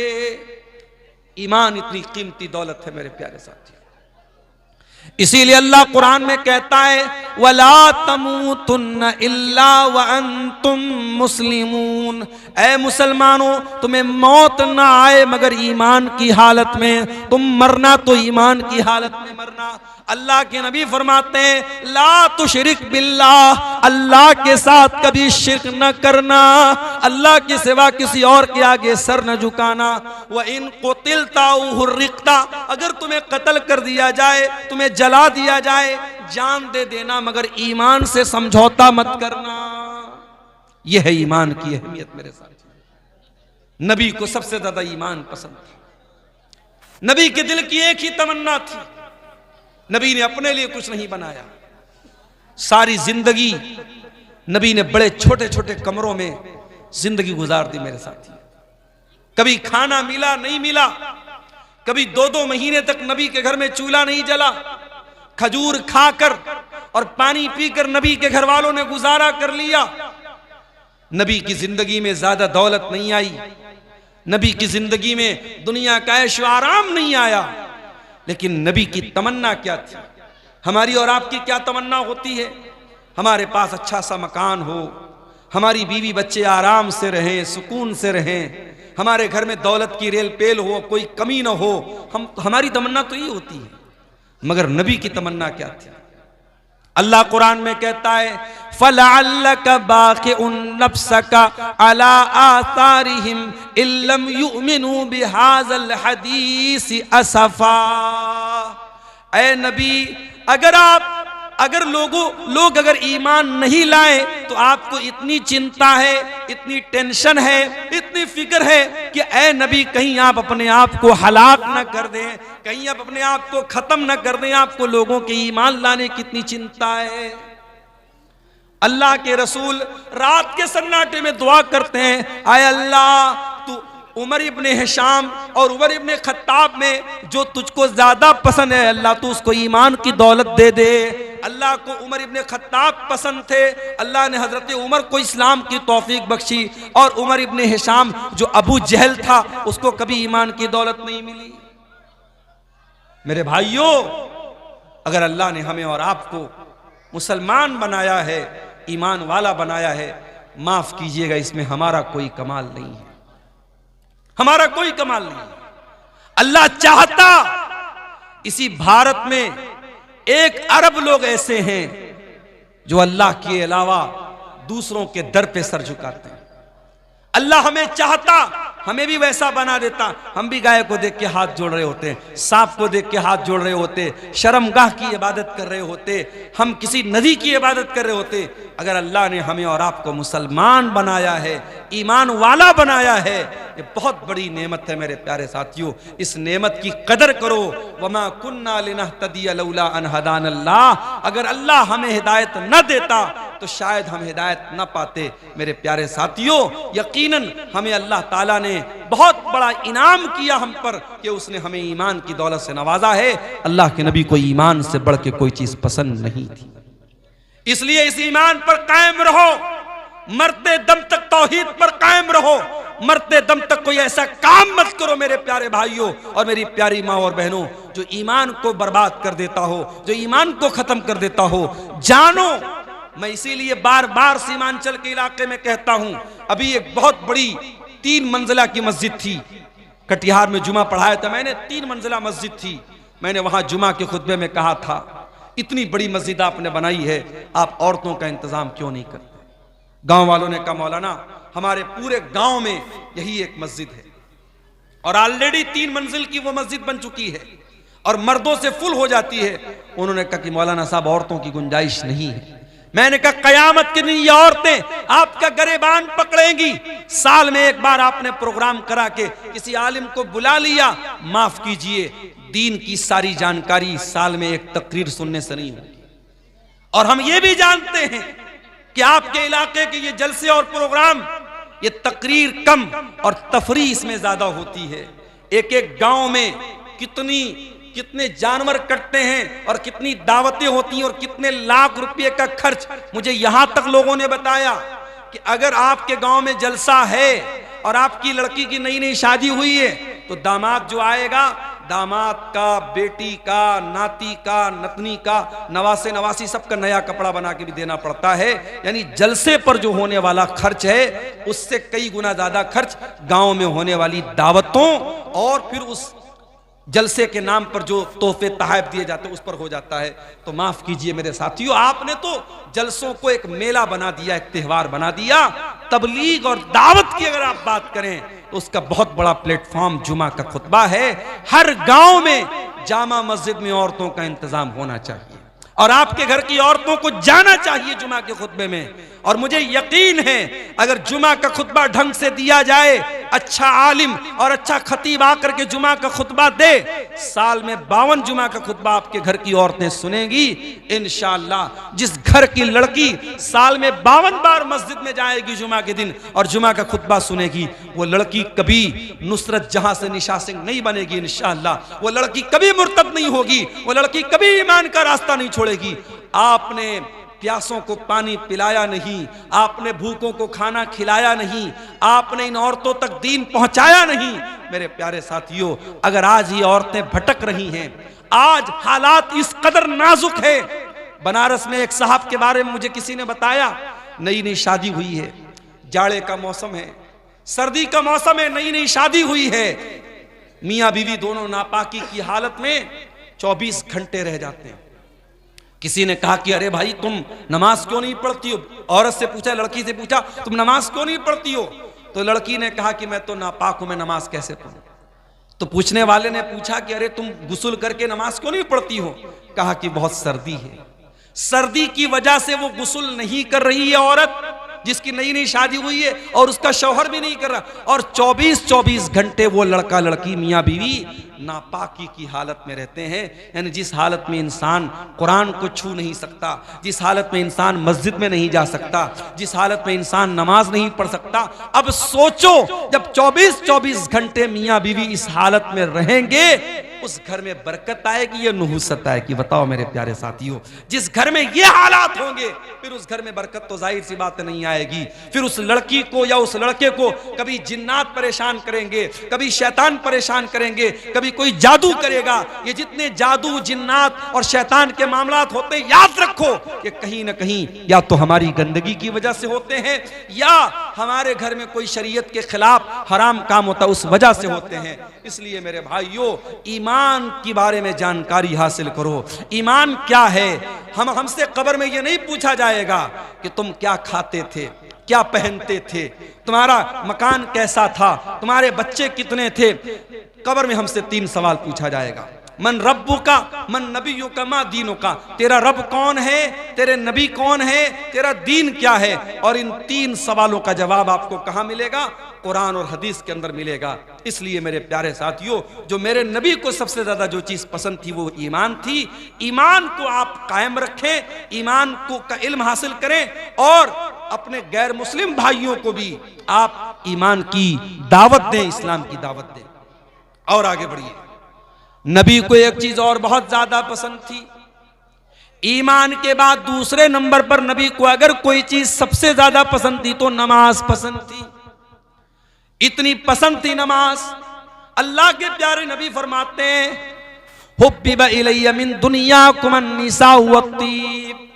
ईमान इतनी कीमती दौलत है मेरे प्यारे साथी। इसीलिए अल्लाह कुरान में कहता है वला तमूतुन्न इल्ला व अंतुम मुस्लिमून, ऐ मुसलमानों तुम्हें मौत ना आए मगर ईमान की हालत में, तुम मरना तो ईमान की हालत में मरना। अल्लाह के नबी फरमाते हैं ला तुशरिक बिल्लाह, अल्लाह के साथ कभी शिर्क न करना, अल्लाह के सिवा किसी और के आगे सर न झुकाना। व इन कुतिलता हुर्रिकता, अगर तुम्हें कत्ल कर दिया जाए, तुम्हें जला दिया जाए, जान दे देना मगर ईमान से समझौता मत करना। यह है ईमान की अहमियत मेरे साथ। नबी को सबसे ज्यादा ईमान पसंद था। नबी के दिल की एक ही तमन्ना थी, नबी ने अपने लिए कुछ नहीं बनाया। सारी जिंदगी नबी ने बड़े छोटे छोटे कमरों में जिंदगी गुजार दी मेरे साथी। कभी खाना मिला नहीं मिला, कभी 2-2 महीने तक नबी के घर में चूल्हा नहीं जला। खजूर खाकर और पानी पीकर नबी के घर वालों ने गुजारा कर लिया। नबी की जिंदगी में ज्यादा दौलत नहीं आई, नबी की जिंदगी में दुनिया का ऐशो आराम नहीं आया, लेकिन नबी की तमन्ना क्या थी? हमारी और आपकी क्या तमन्ना होती है? हमारे पास अच्छा सा मकान हो, हमारी बीवी बच्चे आराम से रहें, सुकून से रहें, हमारे घर में दौलत की रेल पेल हो, कोई कमी ना हो। हमारी तमन्ना तो ये होती है, मगर नबी की तमन्ना क्या थी? अल्लाह कुरान में कहता है फलअल्लका बाक़िउन नफ्सका अला आसारिहिम इल्लम युमिनू बिहाज़ल हदीस असफा। ऐ नबी, अगर लोग अगर ईमान नहीं लाए तो आपको इतनी चिंता है, इतनी टेंशन है, इतनी फिक्र है कि ऐ नबी कहीं आप अपने आप को हलाक न कर दें, कहीं आप अपने आप को खत्म न कर दें। आपको लोगों के ईमान लाने की इतनी चिंता है। अल्लाह के रसूल रात के सन्नाटे में दुआ करते हैं आय अल्लाह तू उमर इब्ने हिशाम और उमर इब्ने खत्ताब में जो तुझको ज्यादा पसंद है, अल्लाह तू उसको ईमान की दौलत दे दे। अल्लाह को उमर इब्ने खत्ताब पसंद थे, अल्लाह ने हजरत उमर को इस्लाम की तौफीक बख्शी, और उमर इब्ने हिशाम जो अबू जहल था उसको कभी ईमान की दौलत नहीं मिली। मेरे भाइयों, अगर अल्लाह ने हमें और आपको मुसलमान बनाया है, ईमान वाला बनाया है, माफ कीजिएगा इसमें हमारा कोई कमाल नहीं है, हमारा कोई कमाल नहीं है। अल्लाह चाहता इसी भारत में 1 अरब लोग ऐसे हैं जो अल्लाह के अलावा दूसरों के दर पे सर झुकाते हैं। अल्लाह हमें चाहता हमें भी वैसा बना देता, हम भी गाय को देख के हाथ जोड़ रहे होते, सांप को देख के हाथ जोड़ रहे होते, शर्मगाह की इबादत कर रहे होते, हम किसी नदी की इबादत कर रहे होते। अगर अल्लाह ने हमें और आपको मुसलमान बनाया है, ईमान वाला बनाया है, ये बहुत बड़ी नेमत है मेरे प्यारे साथियों। इस नेमत की कदर करो। वमा कुन्ना लिनहतदिया लौला अन हदानल्लाह, अगर अल्लाह हमें हिदायत न देता तो शायद हम हिदायत न पाते। मेरे प्यारे साथियों, यकीनन हमें अल्लाह ताला ने बहुत बड़ा इनाम किया हम पर कि उसने हमें ईमान की दौलत से नवाजा है। अल्लाह के नबी को ईमान से बढ़ के कोई चीज पसंद नहीं थी, इसलिए इस ईमान पर कायम रहो, मरते दम तक तौहीद पर कायम रहो, मरते दम तक कोई ऐसा काम मत करो मेरे प्यारे भाइयों और मेरी प्यारी माँ और बहनों जो ईमान को बर्बाद कर देता हो, जो ईमान को खत्म कर देता हो। जानो, मैं इसीलिए बार बार सीमांचल के इलाके में कहता हूं, अभी एक बहुत बड़ी 3 मंजिला की मस्जिद थी, कटिहार में जुमा पढ़ाया था मैंने, 3 मंजिला मस्जिद थी। मैंने वहां जुमा के खुतबे में कहा था, इतनी बड़ी मस्जिद आपने बनाई है, आप औरतों का इंतजाम क्यों नहीं करते? गांव वालों ने कहा मौलाना हमारे पूरे गांव में यही एक मस्जिद है और ऑलरेडी 3 मंजिल की वो मस्जिद बन चुकी है और मर्दों से फुल हो जाती है। उन्होंने कहा कि मौलाना साहब औरतों की गुंजाइश नहीं है। मैंने कहा कयामत के दिन ये औरतें आपका गरेबान पकड़ेंगी। साल में एक बार आपने प्रोग्राम करा के किसी आलिम को बुला लिया, माफ कीजिए दीन की सारी जानकारी साल में एक तकरीर सुनने से नहीं होगी। और हम ये भी जानते हैं कि आपके इलाके के ये जलसे और प्रोग्राम, ये तकरीर कम और तफरीह इसमें ज्यादा होती है। एक एक गांव में कितने जानवर कटते हैं और कितनी दावतें होती हैं और कितने लाख रुपए का खर्च। मुझे यहां तक लोगों ने बताया कि अगर आपके गांव में जलसा है और आपकी लड़की की नई नई शादी हुई है तो दामाद जो आएगा, दामाद का, बेटी का, नाती का, नतनी का, नवासे नवासी सबका नया कपड़ा बना के भी देना पड़ता है। यानी जलसे पर जो होने वाला खर्च है उससे कई गुना ज्यादा खर्च गांव में होने वाली दावतों और फिर उस जलसे के नाम पर जो तोहफे तहफ दिए जाते हैं उस पर हो जाता है। तो माफ कीजिए मेरे साथियों, आपने तो जलसों को एक मेला बना दिया, एक त्योहार बना दिया। तबलीग और दावत की अगर आप बात करें तो उसका बहुत बड़ा प्लेटफॉर्म जुमा का खुतबा है। हर गांव में जामा मस्जिद में औरतों का इंतजाम होना चाहिए और आपके घर की औरतों को जाना चाहिए जुमा के खुतबे में। और मुझे यकीन है अगर जुमा का खुतबा ढंग से दिया जाए, अच्छा आलिम और अच्छा खतीब आकर के जुमा का खुतबा दे, साल में 52 जुमा का खुतबा आपके घर की औरतें सुनेंगी इंशाअल्लाह। जिस घर की लड़की साल में 52 बार मस्जिद में जाएगी जुमा के दिन और जुमा का खुतबा सुनेगी, वो लड़की कभी नुसरत जहां से निशा सिंह नहीं बनेगी इंशाअल्लाह। वो लड़की कभी मुर्तद नहीं होगी, वो लड़की कभी ईमान का रास्ता नहीं छोड़ेगी। आपने प्यासों को पानी पिलाया नहीं, आपने भूखों को खाना खिलाया नहीं, आपने इन औरतों तक दीन पहुंचाया नहीं। मेरे प्यारे साथियों, अगर आज ये औरतें भटक रही हैं, आज हालात इस कदर नाजुक है। बनारस में एक साहब के बारे में मुझे किसी ने बताया, नई नई शादी हुई है, जाड़े का मौसम है, सर्दी का मौसम है, नई नई शादी हुई है, मियां बीवी दोनों नापाकी की हालत में 24 घंटे रह जाते हैं। किसी ने कहा कि अरे भाई तुम नमाज क्यों नहीं पढ़ती हो? औरत से पूछा, लड़की से पूछा, तुम नमाज क्यों नहीं पढ़ती हो? तो लड़की ने कहा कि मैं तो नापाक हूं, मैं नमाज कैसे पढ़ूं? तो पूछने वाले ने पूछा कि अरे तुम गुस्ल करके नमाज क्यों नहीं पढ़ती हो? कहा कि बहुत सर्दी है। सर्दी की वजह से वो गुस्ल नहीं कर रही है औरत जिसकी नई नई शादी हुई है और उसका शौहर भी नहीं कर रहा, और 24 घंटे वो लड़का लड़की मियां बीवी नापाकी की हालत में रहते हैं। यानी जिस हालत में इंसान कुरान को छू नहीं सकता, जिस हालत में इंसान मस्जिद में नहीं जा सकता, जिस हालत में इंसान नमाज नहीं पढ़ सकता, अब सोचो जब 24 घंटे मियां बीवी इस हालत में रहेंगे, उस घर में बरकत आएगी या नुहुसत आएगी? बताओ मेरे प्यारे साथियों। जिस घर में ये हालात होंगे फिर उस घर में बरकत तो जाहिर सी बात नहीं आएगी। फिर उस लड़की को या उस लड़के को कभी जिन्नात परेशान करेंगे, कभी शैतान परेशान करेंगे, कभी कोई जादू करेगा। ये जितने जादू, जिन्नात और शैतान के मामलात होते हैं, याद रखो कि कहीं ना कहीं या तो हमारी गंदगी की वजह से होते हैं या हमारे घर में कोई शरीयत के खिलाफ हराम काम होता है उस वजह से होते हैं। इसलिए मेरे भाइयों, ईमान के बारे में जानकारी हासिल करो। ईमान क्या है? हमसे कब्र में यह नहीं पूछा जाएगा कि तुम क्या खाते थे, क्या पहनते थे, तुम्हारा मकान कैसा था, तुम्हारे बच्चे कितने थे। कब्र में हमसे 3 सवाल पूछा जाएगा। मन रब्बु का, मन नबियों का, मा दीनों का। तेरा रब कौन है, तेरे नबी कौन है, तेरा दीन क्या है? और इन 3 सवालों का जवाब आपको कहां मिलेगा? कुरान और हदीस के अंदर मिलेगा। इसलिए मेरे प्यारे साथियों, जो मेरे नबी को सबसे ज्यादा जो चीज पसंद थी वो ईमान थी। ईमान को आप कायम रखें, ईमान को का इल्म हासिल करें और अपने गैर मुस्लिम भाइयों को भी आप ईमान की दावत दें, इस्लाम की दावत दें। और आगे बढ़िए। नबी को एक चीज और बहुत ज्यादा पसंद थी। ईमान के बाद दूसरे नंबर पर नबी को अगर कोई चीज सबसे ज्यादा पसंद थी तो नमाज पसंद थी। इतनी पसंद थी नमाज, अल्लाह के प्यारे नबी फरमाते हैं, हुब्बिबा इलैया मिन दुनियाकुम अन्निसा वत्तीब।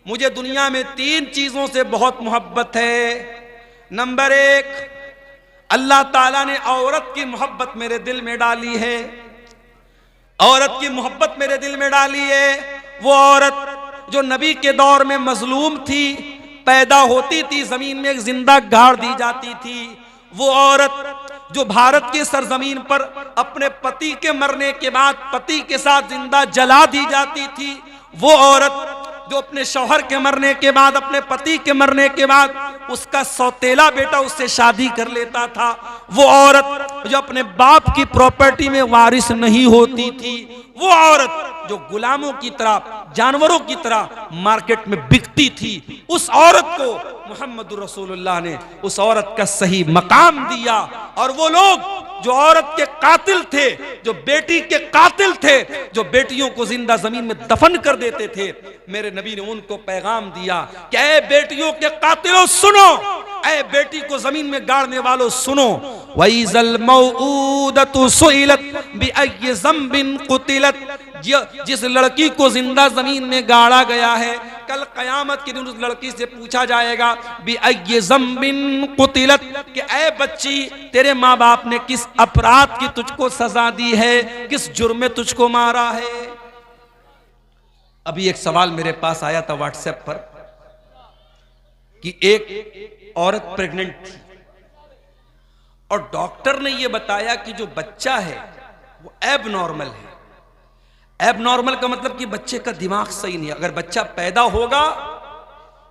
मुझे दुनिया में 3 चीजों से बहुत मोहब्बत है। नंबर 1, अल्लाह ताला ने औरत की मोहब्बत मेरे दिल में डाली है। औरत की मोहब्बत मेरे दिल में डाली है। वो औरत जो नबी के दौर में मजलूम थी, पैदा होती थी जमीन में एक जिंदा गाड़ दी जाती थी। वो औरत जो भारत के सरजमीन पर अपने पति के मरने के बाद पति के साथ जिंदा जला दी जाती थी। वो औरत जो अपने शौहर के मरने के बाद, अपने पति के मरने के बाद उसका सौतेला बेटा उससे शादी कर लेता था। वो औरत जो अपने बाप की प्रॉपर्टी में वारिस नहीं होती थी, वो औरत जो गुलामों की तरह, जानवरों की तरह मार्केट में बिकती थी, उस औरत को मोहम्मद रसूलुल्लाह ने उस औरत का सही मकाम दिया। और वो लोग जो औरत के कातिल थे, जो बेटी के कातिल थे, जो बेटियों को जिंदा जमीन में दफन कर देते थे, मेरे नबी ने उनको पैगाम दिया कि ऐ बेटियों के कातिलों सुनो, ऐ बेटी को जमीन में गाड़ने वालों सुनो। वइज़ल मौऊदतु सुइलत बिअय्यि ज़ंबिन कुतिलत, जिस लड़की को जिंदा जमीन में गाड़ा गया है, कल कयामत के दिन उस लड़की से पूछा जाएगा बिअय्यि ज़ंबिन कुतिलत, कि ऐ बच्ची तेरे माँ बाप ने किस अपराध की तुझको सजा दी है, किस जुर्म में तुझको मारा है। अभी एक सवाल मेरे पास आया था व्हाट्सएप पर कि एक औरत प्रेग्नेंट थी और डॉक्टर ने यह बताया कि जो बच्चा है वो एबनॉर्मल है। एबनॉर्मल का मतलब कि बच्चे का दिमाग सही नहीं है। अगर बच्चा पैदा होगा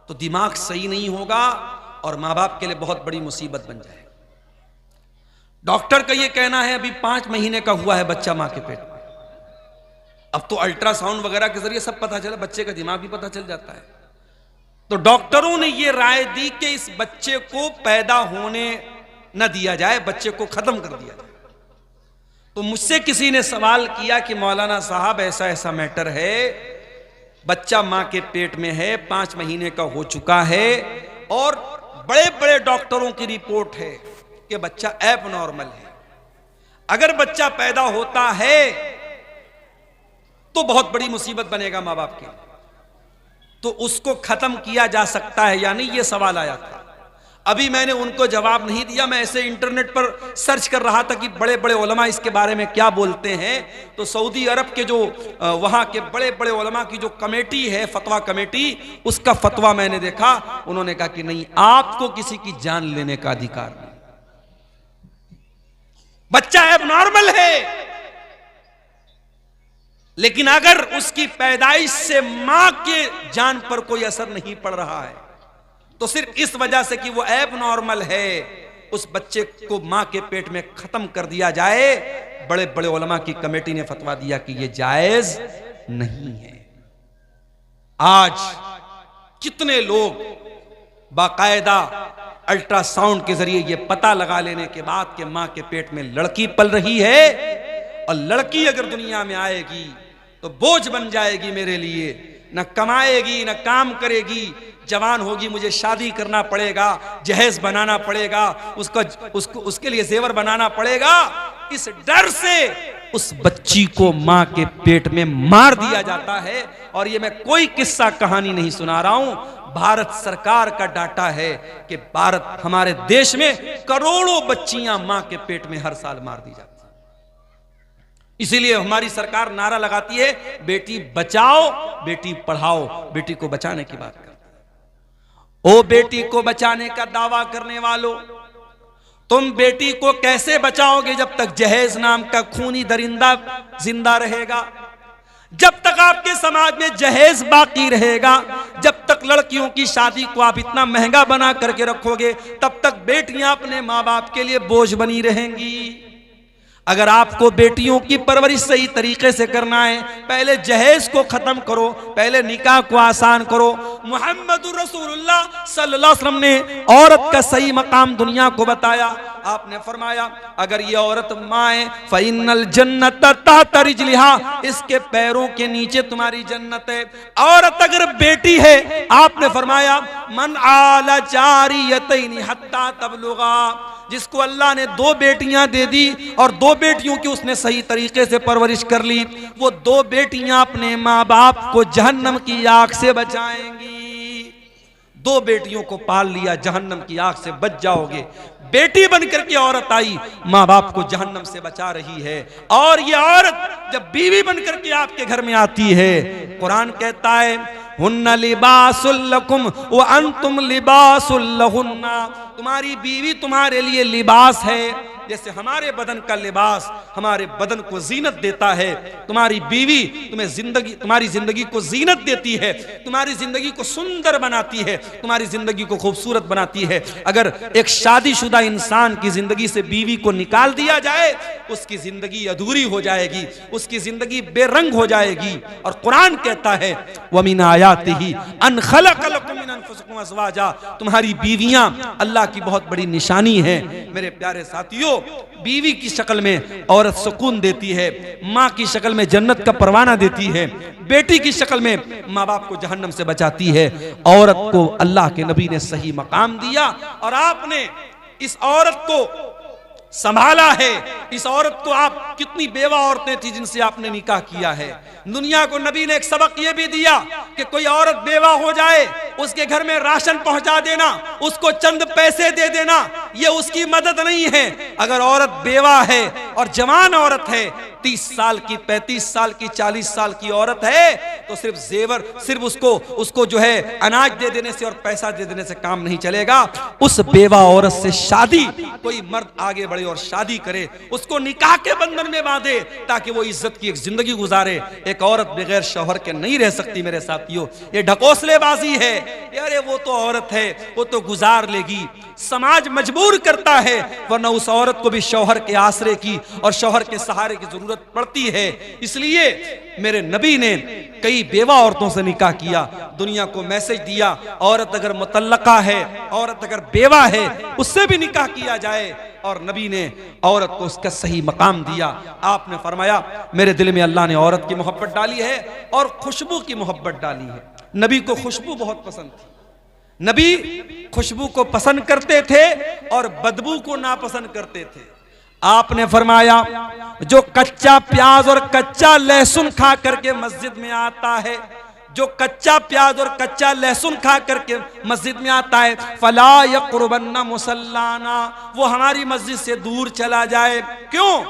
तो दिमाग सही नहीं होगा और मां बाप के लिए बहुत बड़ी मुसीबत बन जाएगी। डॉक्टर का यह कहना है अभी 5 महीने का हुआ है बच्चा मां के पेट में। अब तो अल्ट्रासाउंड वगैरह के जरिए सब पता चला, बच्चे का दिमाग भी पता चल जाता है। तो डॉक्टरों ने यह राय दी कि इस बच्चे को पैदा होने न दिया जाए, बच्चे को खत्म कर दिया जाए। तो मुझसे किसी ने सवाल किया कि मौलाना साहब ऐसा ऐसा मैटर है, बच्चा मां के पेट में है, 5 महीने का हो चुका है और बड़े बड़े डॉक्टरों की रिपोर्ट है कि बच्चा एबनॉर्मल है। अगर बच्चा पैदा होता है तो बहुत बड़ी मुसीबत बनेगा मां बाप की, तो उसको खत्म किया जा सकता है या नहीं, यह सवाल आया था। अभी मैंने उनको जवाब नहीं दिया, मैं ऐसे इंटरनेट पर सर्च कर रहा था कि बड़े बड़े उलमा इसके बारे में क्या बोलते हैं। तो सऊदी अरब के जो वहां के बड़े बड़े उलमा की जो कमेटी है, फतवा कमेटी, उसका फतवा मैंने देखा। उन्होंने कहा कि नहीं, आपको किसी की जान लेने का अधिकार नहीं, बच्चा एबनॉर्मल है, लेकिन अगर उसकी पैदाइश से मां के जान पर कोई असर नहीं पड़ रहा है तो सिर्फ इस वजह से कि वो एबनॉर्मल है, उस बच्चे को मां के पेट में खत्म कर दिया जाए। बड़े बड़े उलमा की कमेटी ने फतवा दिया कि यह जायज नहीं है। आज कितने लोग बाकायदा अल्ट्रासाउंड के जरिए यह पता लगा लेने के बाद कि मां के पेट में लड़की पल रही है, और लड़की अगर दुनिया में आएगी तो बोझ बन जाएगी मेरे लिए, न कमाएगी न काम करेगी, जवान होगी मुझे शादी करना पड़ेगा, जहेज बनाना पड़ेगा, उसके लिए जेवर बनाना पड़ेगा। इस डर से उस बच्ची को मां के पेट में मार दिया जाता है। और ये मैं कोई किस्सा कहानी नहीं सुना रहा हूं, भारत सरकार का डाटा है कि भारत हमारे देश में करोड़ों बच्चियां मां के पेट में हर साल मार दी जाती है। इसीलिए हमारी सरकार नारा लगाती है बेटी बचाओ बेटी पढ़ाओ, बेटी को बचाने की बात करती है। ओ बेटी को बचाने का दावा करने वालों, तुम बेटी को कैसे बचाओगे जब तक जहेज नाम का खूनी दरिंदा जिंदा रहेगा, जब तक आपके समाज में जहेज बाकी रहेगा, जब तक लड़कियों की शादी को आप इतना महंगा बना करके रखोगे, तब तक बेटियां अपने मां बाप के लिए बोझ बनी रहेंगी। अगर आपको बेटियों की परवरिश सही तरीके से करना है, पहले जहेज को खत्म करो, पहले निकाह को आसान करो। मुहम्मद रसूलुल्लाह सल्लल्लाहु अलैहि वसल्लम ने औरत का सही मकाम दुनिया को बताया। आपने फरमाया अगर ये औरत माँ है फ़इन्नल जन्नत तहत रिजलिहा, इसके पैरों के नीचे तुम्हारी जन्नत है। औरत अगर बेटी है, आपने फरमाया मन आला जारियतैनि हत्ता तबलुगा, जिसको अल्लाह ने 2 बेटियां दे दी और 2 बेटियों की उसने सही तरीके से परवरिश कर ली, वो 2 बेटियां अपने माँ बाप को जहन्नम की आग से बचाएंगी। 2 बेटियों को पाल लिया, जहन्नम की आग से बच जाओगे। बेटी बनकर के औरत आई, माँ बाप को जहन्नम से बचा रही है। और ये औरत जब बीवी बनकर के आपके घर में आती है, कुरान कहता है हुन्ना लिबासुल लकुम व अंतुम लिबासुल लहुन्ना, तुम्हारी बीवी तुम्हारे लिए लिबास है, जैसे हमारे बदन का लिबास हमारे बदन को जीनत देता है, तुम्हारी बीवी तुम्हारी जिंदगी को जीनत देती है, तुम्हारी जिंदगी को सुंदर बनाती है, तुम्हारी जिंदगी को खूबसूरत बनाती है। अगर एक शादीशुदा इंसान की जिंदगी से बीवी को निकाल दिया जाए, उसकी जिंदगी अधूरी हो जाएगी, उसकी जिंदगी बेरंग हो जाएगी। और कुरान कहता है वमिन आयातिही अन खलक़ लकुम मिन अनफुसिकुम अज़वाजा, तुम्हारी बीवियां अल्लाह की बहुत बड़ी निशानी है। मेरे प्यारे साथियों, बीवी की शक्ल में औरत सुकून देती है, माँ की शक्ल में जन्नत का परवाना देती है, बेटी की शक्ल में माँ बाप को जहन्नम से बचाती है। औरत को अल्लाह के नबी ने सही मकाम दिया और आपने इस औरत को संभाला है। इस औरत को आप, कितनी बेवा औरतें थी जिनसे आपने निकाह किया है। दुनिया को नबी ने एक सबक ये भी दिया कि कोई औरत बेवा हो जाए, उसके घर में राशन पहुंचा देना, उसको चंद पैसे दे देना, ये उसकी मदद नहीं है। अगर औरत बेवा है और जवान औरत है, 30 साल की, 35 साल की, 40 साल की औरत है, तो सिर्फ जेवर, सिर्फ उसको जो है अनाज दे देने से और पैसा दे देने से काम नहीं चलेगा। उस बेवा औरत से शादी, कोई मर्द आगे बढ़े और शादी करे, उसको निकाह के बंधन में बांधे ताकि वो इज्जत की एक जिंदगी गुजारे। एक औरत बगैर शौहर के नहीं रह सकती मेरे साथियों, ये ढकोसलेबाजी है। अरे वो तो औरत है, वो तो गुजार लेगी। समाज मजबूर करता है, वरना उस औरत को भी शौहर के आसरे की और शौहर के सहारे की जरूरत पड़ती है। इसलिए मेरे नबी ने कई बेवा औरतों से निकाह किया, दुनिया को मैसेज दिया, औरत अगर मुतल्लका है, औरत अगर बेवा है, उससे भी निकाह किया जाए। और नबी ने औरत को उसका सही मकाम दिया। आपने फरमाया मेरे दिल में अल्लाह ने औरत की मोहब्बत डाली है और खुशबू की मोहब्बत डाली है। नबी को खुशबू बहुत पसंद थी। नबी खुशबू को पसंद करते थे और बदबू को नापसंद करते थे। आपने फरमाया जो कच्चा प्याज और कच्चा लहसुन खा करके मस्जिद में आता है, जो कच्चा प्याज और कच्चा लहसुन खा करके मस्जिद में आता है, फला यक़रबन्ना मुसल्लाना, वो हमारी मस्जिद से दूर चला जाए। क्यों?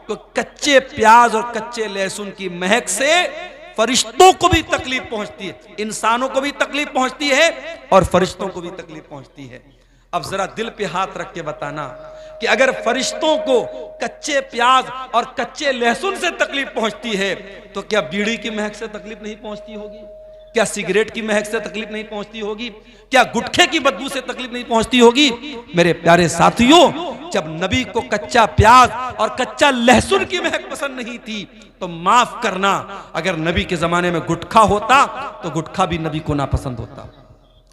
तो कच्चे प्याज और कच्चे लहसुन की महक से फरिश्तों को भी तकलीफ पहुंचती है, इंसानों को भी तकलीफ पहुंचती है और फरिश्तों को भी तकलीफ पहुंचती है। अब जरा दिल पे हाथ रख के बताना कि अगर फरिश्तों को कच्चे प्याज और कच्चे लहसुन से तकलीफ पहुंचती है, तो क्या बीड़ी की महक से तकलीफ नहीं पहुंचती होगी? क्या सिगरेट की महक से तकलीफ नहीं पहुंचती होगी? क्या गुटखे की बदबू से तकलीफ नहीं पहुंचती होगी? मेरे प्यारे साथियों, जब नबी को कच्चा प्याज और कच्चा लहसुन की महक पसंद नहीं थी, तो माफ करना, अगर नबी के जमाने में गुटखा होता तो गुटखा भी नबी को नापसंद होता।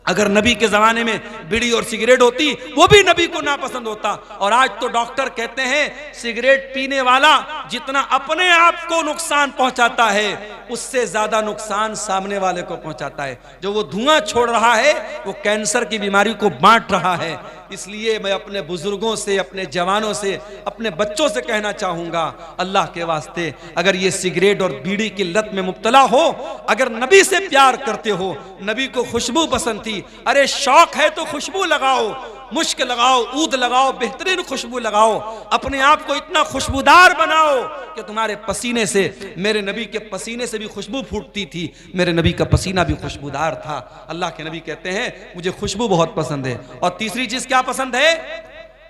अगर नबी के जमाने में बीड़ी और सिगरेट होती, वो भी नबी को नापसंद होता। और आज तो डॉक्टर कहते हैं सिगरेट पीने वाला जितना अपने आप को नुकसान पहुंचाता है, उससे ज्यादा नुकसान सामने वाले को पहुंचाता है। जो वो धुआं छोड़ रहा है, वो कैंसर की बीमारी को बांट रहा है। इसलिए मैं अपने बुजुर्गों से, अपने जवानों से, अपने बच्चों से कहना चाहूंगा, अल्लाह के वास्ते, अगर ये सिगरेट और बीड़ी की लत में मुब्तला हो, अगर नबी से प्यार करते हो, नबी को खुशबू पसंद थी, अरे शौक है तो खुशबू लगाओ, मुश्क लगाओ, ऊद लगाओ, बेहतरीन खुशबू लगाओ, अपने आप को इतना खुशबूदार बनाओ कि तुम्हारे पसीने से, मेरे नबी के पसीने से भी खुशबू फूटती थी, मेरे नबी का पसीना भी खुशबूदार था। अल्लाह के नबी कहते हैं मुझे खुशबू बहुत पसंद है। और तीसरी चीज क्या पसंद है?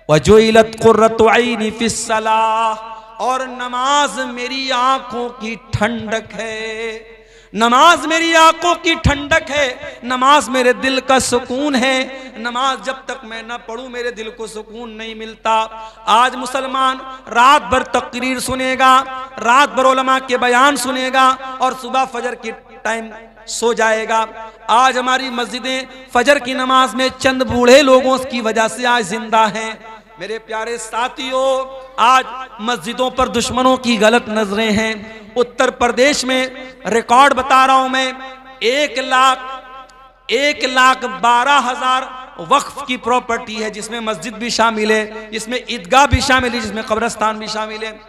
वजुइलत कुर्रतु ऐनी फिस्सलाह, और नमाज मेरी आंखों की ठंडक है। नमाज मेरी आंखों की ठंडक है, नमाज मेरे दिल का सुकून है। नमाज जब तक मैं ना पढ़ूं मेरे दिल को सुकून नहीं मिलता। आज मुसलमान रात भर तकरीर सुनेगा, रात भर उलमा के बयान सुनेगा और सुबह फजर के टाइम सो जाएगा। आज हमारी मस्जिदें फजर की नमाज में चंद बूढ़े लोगों की वजह से आज जिंदा हैं। मेरे प्यारे साथियों, आज मस्जिदों पर दुश्मनों की गलत नजरें हैं। उत्तर प्रदेश में रिकॉर्ड बता रहा हूं मैं, 1,12,000 वक्फ की प्रॉपर्टी है, जिसमें मस्जिद भी शामिल है, जिसमें ईदगाह भी शामिल है, जिसमें कब्रिस्तान भी शामिल है।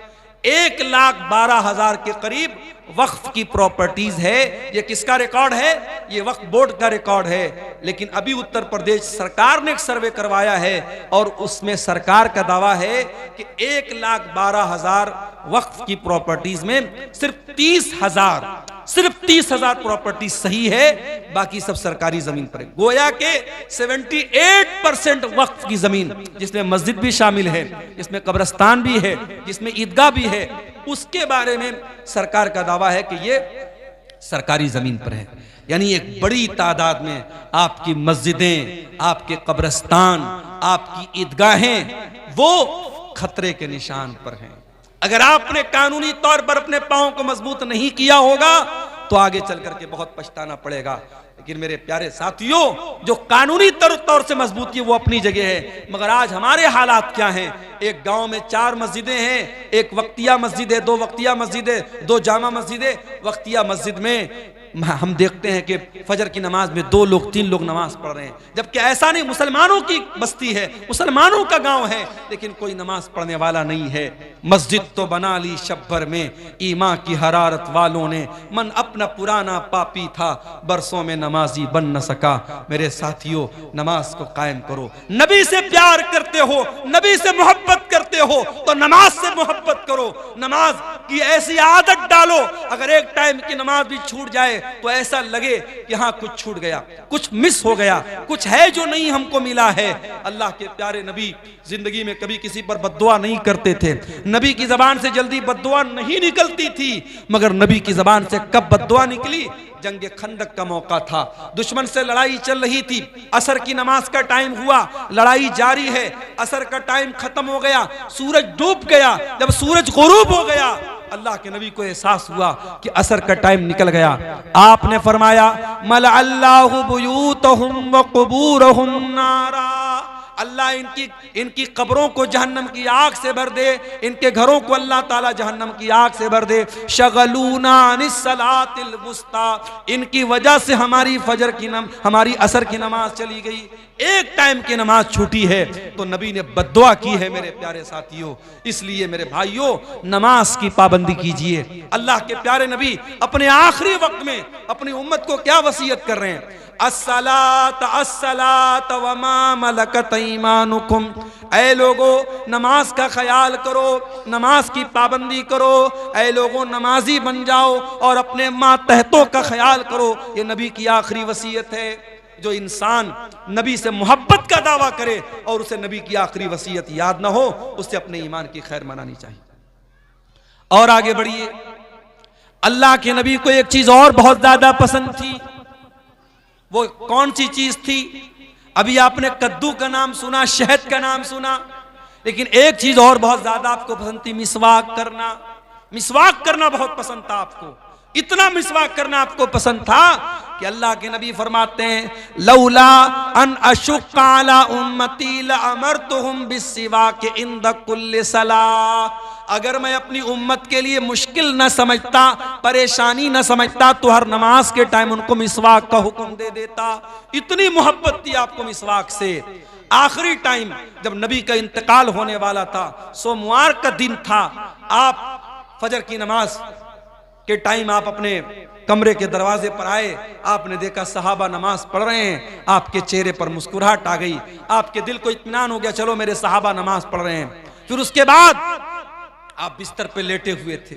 1,12,000 के करीब वक्फ की प्रॉपर्टीज है। ये किसका रिकॉर्ड है? ये वक्फ बोर्ड का रिकॉर्ड है। लेकिन अभी उत्तर प्रदेश सरकार ने एक सर्वे करवाया है और उसमें सरकार का दावा है कि 1,12,000 वक्फ की प्रॉपर्टीज में सिर्फ 30,000 सिर्फ 30,000 प्रॉपर्टी सही है, बाकी सब सरकारी जमीन पर है। गोया के 78% वक्फ की जमीन, जिसमें मस्जिद भी शामिल है, जिसमें कब्रिस्तान भी है, जिसमें ईदगाह भी है, उसके बारे में सरकार का दावा है कि ये सरकारी जमीन पर है। यानी एक बड़ी तादाद में आपकी मस्जिदें, आपके कब्रिस्तान, आपकी ईदगाहें वो खतरे के निशान पर हैं। अगर आपने कानूनी तौर पर अपने पांव को मजबूत नहीं किया होगा तो आगे चल करके बहुत पछताना पड़ेगा। लेकिन मेरे प्यारे साथियों, जो कानूनी तौर से मजबूती है वो अपनी जगह है, मगर आज हमारे हालात क्या हैं? एक गांव में 4 मस्जिदें हैं, एक वक्तिया मस्जिद है, 2 वक्तिया मस्जिद है, 2 जामा मस्जिद है। वक्तिया मस्जिद में हम देखते हैं कि फजर की नमाज में 2 लोग 3 लोग नमाज पढ़ रहे हैं, जबकि ऐसा नहीं, मुसलमानों की बस्ती है, मुसलमानों का गांव है, लेकिन कोई नमाज पढ़ने वाला नहीं है। मस्जिद तो बना ली शब्बर में, ईमान की हरारत वालों ने, मन अपना पुराना पापी था, बरसों में नमाजी बन न सका। मेरे साथियों, नमाज को कायम करो। नबी से प्यार करते हो, नबी से मोहब्बत करते हो तो नमाज से मोहब्बत करो। नमाज की ऐसी आदत डालो, अगर एक टाइम की नमाज भी छूट जाए तो ऐसा लगे कि हाँ कुछ छूट गया, कुछ मिस हो गया, कुछ है जो नहीं हमको मिला है। अल्लाह के प्यारे नबी जिंदगी में कभी किसी पर बद्दुआ नहीं करते थे, नबी की जबान से जल्दी बद्दुआ नहीं निकलती थी, मगर नबी की जबान से कब बद्दुआ निकली? जंगे खंदक का मौका था, दुश्मन से लड़ाई चल रही थी, असर की नमाज का टाइम हुआ, लड़ाई जारी है, असर का टाइम खत्म हो गया, सूरज डूब गया। जब सूरज गुरूब हो गया, अल्लाह के नबी को एहसास हुआ कि असर का टाइम निकल गया। आपने फरमाया, मल अल्लाहु बुयूतहुम व कुबूरहुम नारा, अल्लाह इनकी कब्रों को जहन्नम की आग से भर दे, इनके घरों को अल्लाह ताला जहन्नम की आग से भर दे। शगलूना अनिस सलातिल वुस्ता, इनकी वजह से हमारी हमारी असर की नमाज चली गई, एक टाइम की नमाज छूटी है। तो नबी ने बद्दुआ की है मेरे प्यारे साथियों। इसलिए मेरे भाइयों, नमाज की पाबंदी कीजिए। अल्लाह के प्यारे नबी अपने आखिरी वक्त में अपनी उम्मत को क्या वसीयत कर रहे हैं? अस्सलात अस्सलात व मा मलकत ईमानुकुम, ऐ लोगो नमाज का ख्याल करो, नमाज की पाबंदी करो, ऐ लोगो नमाजी बन जाओ और अपने मातहतों का ख्याल करो। ये नबी की आखिरी वसीयत है। जो इंसान नबी से मोहब्बत का दावा करे और उसे नबी की आखिरी वसीयत याद ना हो, उससे अपने ईमान की खैर मनानी चाहिए। और आगे बढ़िए, अल्लाह के नबी को एक चीज और बहुत ज्यादा पसंद थी। वो कौन सी चीज थी? अभी आपने कद्दू का नाम सुना, शहद का नाम सुना, लेकिन एक चीज और बहुत ज्यादा आपको पसंद थी, मिसवाक करना। मिसवाक करना बहुत पसंद था आपको, इतना मिसवाक करना आपको पसंद था कि अल्लाह के नबी फरमाते हैं, लौला अन अशुक्का अला उम्मती लअमरतुहुम बिस्सिवाक इंद कुल्लि सलाह, अगर मैं अपनी उम्मत के लिए मुश्किल न समझता, परेशानी न समझता, तो हर नमाज के टाइम उनको मिसवाक का हुक्म दे देता। इतनी मोहब्बत थी आपको मिसवाक से। आखिरी टाइम जब नबी का इंतकाल होने वाला था, सोमवार का दिन था, आप फजर की नमाज के टाइम आप अपने कमरे के दरवाजे पर आए, आपने देखा सहाबा नमाज पढ़ रहे हैं, आपके चेहरे पर मुस्कुराहट आ गई, आपके दिल को इत्मीनान हो गया, चलो मेरे सहाबा नमाज पढ़ रहे हैं। फिर उसके बाद आप बिस्तर पे लेटे हुए थे,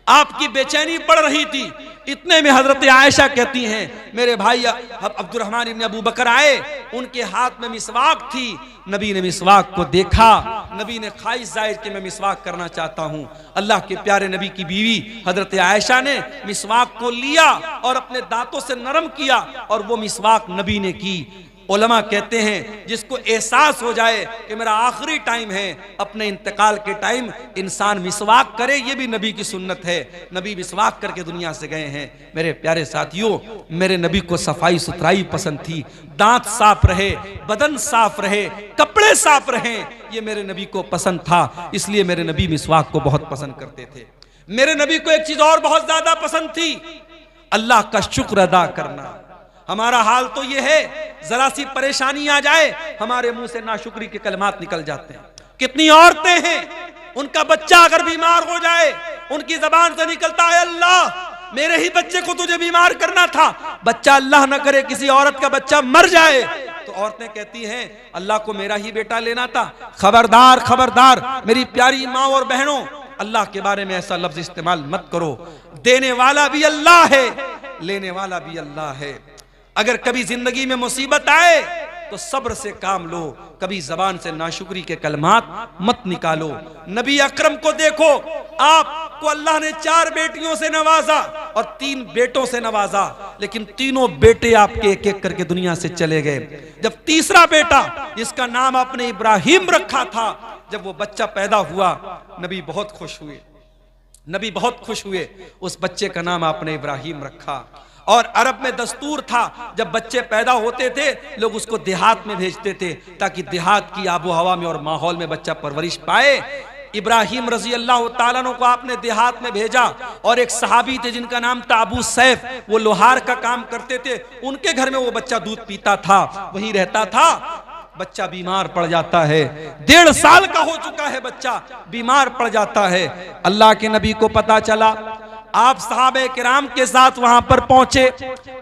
आपकी बेचैनी बढ़ रही थी। इतने में हजरत आयशा कहती हैं, मेरे भाई अब्दुर्रहमान इब्न अबू बकर आए, उनके हाथ में मिसवाक थी। नबी ने मिसवाक को देखा, नबी ने ख्वाहिश जाहिर कि मैं मिसवाक करना चाहता हूं। अल्लाह के प्यारे नबी की बीवी हजरत आयशा ने मिसवाक को लिया और अपने दांतों से नरम किया और वो मिसवाक नबी ने की। उलमा कहते हैं, जिसको एहसास हो जाए कि मेरा आखिरी टाइम है, अपने इंतकाल के टाइम इंसान मिसवाक करे, ये भी नबी की सुन्नत है। नबी मिसवाक करके दुनिया से गए हैं। मेरे प्यारे साथियों, मेरे नबी को सफाई सुथराई पसंद थी, दांत साफ रहे, बदन साफ रहे, कपड़े साफ रहे, ये मेरे नबी को पसंद था। इसलिए मेरे नबी मिसवाक को बहुत पसंद करते थे। मेरे नबी को एक चीज और बहुत ज्यादा पसंद थी, अल्लाह का शुक्र अदा करना। हमारा हाल तो ये है, जरा सी परेशानी आ जाए, हमारे मुंह से नाशुक्री के कलमात निकल जाते हैं। कितनी औरतें हैं, उनका बच्चा अगर बीमार हो जाए, उनकी जबान से निकलता है, अल्लाह मेरे ही बच्चे को तुझे बीमार करना था। बच्चा अल्लाह न करे किसी औरत का बच्चा मर जाए, तो औरतें कहती हैं, अल्लाह को मेरा ही बेटा लेना था। खबरदार खबरदार मेरी प्यारी माँ और बहनों, अल्लाह के बारे में ऐसा लफ्ज इस्तेमाल मत करो। देने वाला भी अल्लाह है, लेने वाला भी अल्लाह है। अगर कभी जिंदगी में मुसीबत आए तो सब्र से काम लो, कभी जबान से नाशुक्री के कलमात मत निकालो। नबी अकरम को देखो, आपको अल्लाह ने 4 बेटियों से नवाजा और 3 बेटों से नवाजा, लेकिन तीनों बेटे आपके एक एक करके दुनिया से चले गए। जब तीसरा बेटा, जिसका नाम आपने इब्राहिम रखा था, जब वो बच्चा पैदा हुआ, नबी बहुत खुश हुए, नबी बहुत खुश हुए। उस बच्चे का नाम आपने इब्राहिम रखा। और अरब में दस्तूर था, जब बच्चे पैदा होते थे लोग उसको देहात में भेजते थे ताकि देहात की आबो हवा में और माहौल में बच्चा परवरिश पाए। इब्राहिम रजी अल्लाह ताला अन्हु को आपने देहात में भेजा। और एक सहाबी थे जिनका नाम था अबू सैफ, वो लोहार का काम करते थे, उनके घर में वो बच्चा दूध पीता था, वहीं रहता था। बच्चा बीमार पड़ जाता है, 1.5 साल का हो चुका है, बच्चा बीमार पड़ जाता है। अल्लाह के नबी को पता चला, आप सहाबे किराम के साथ वहां पर पहुंचे।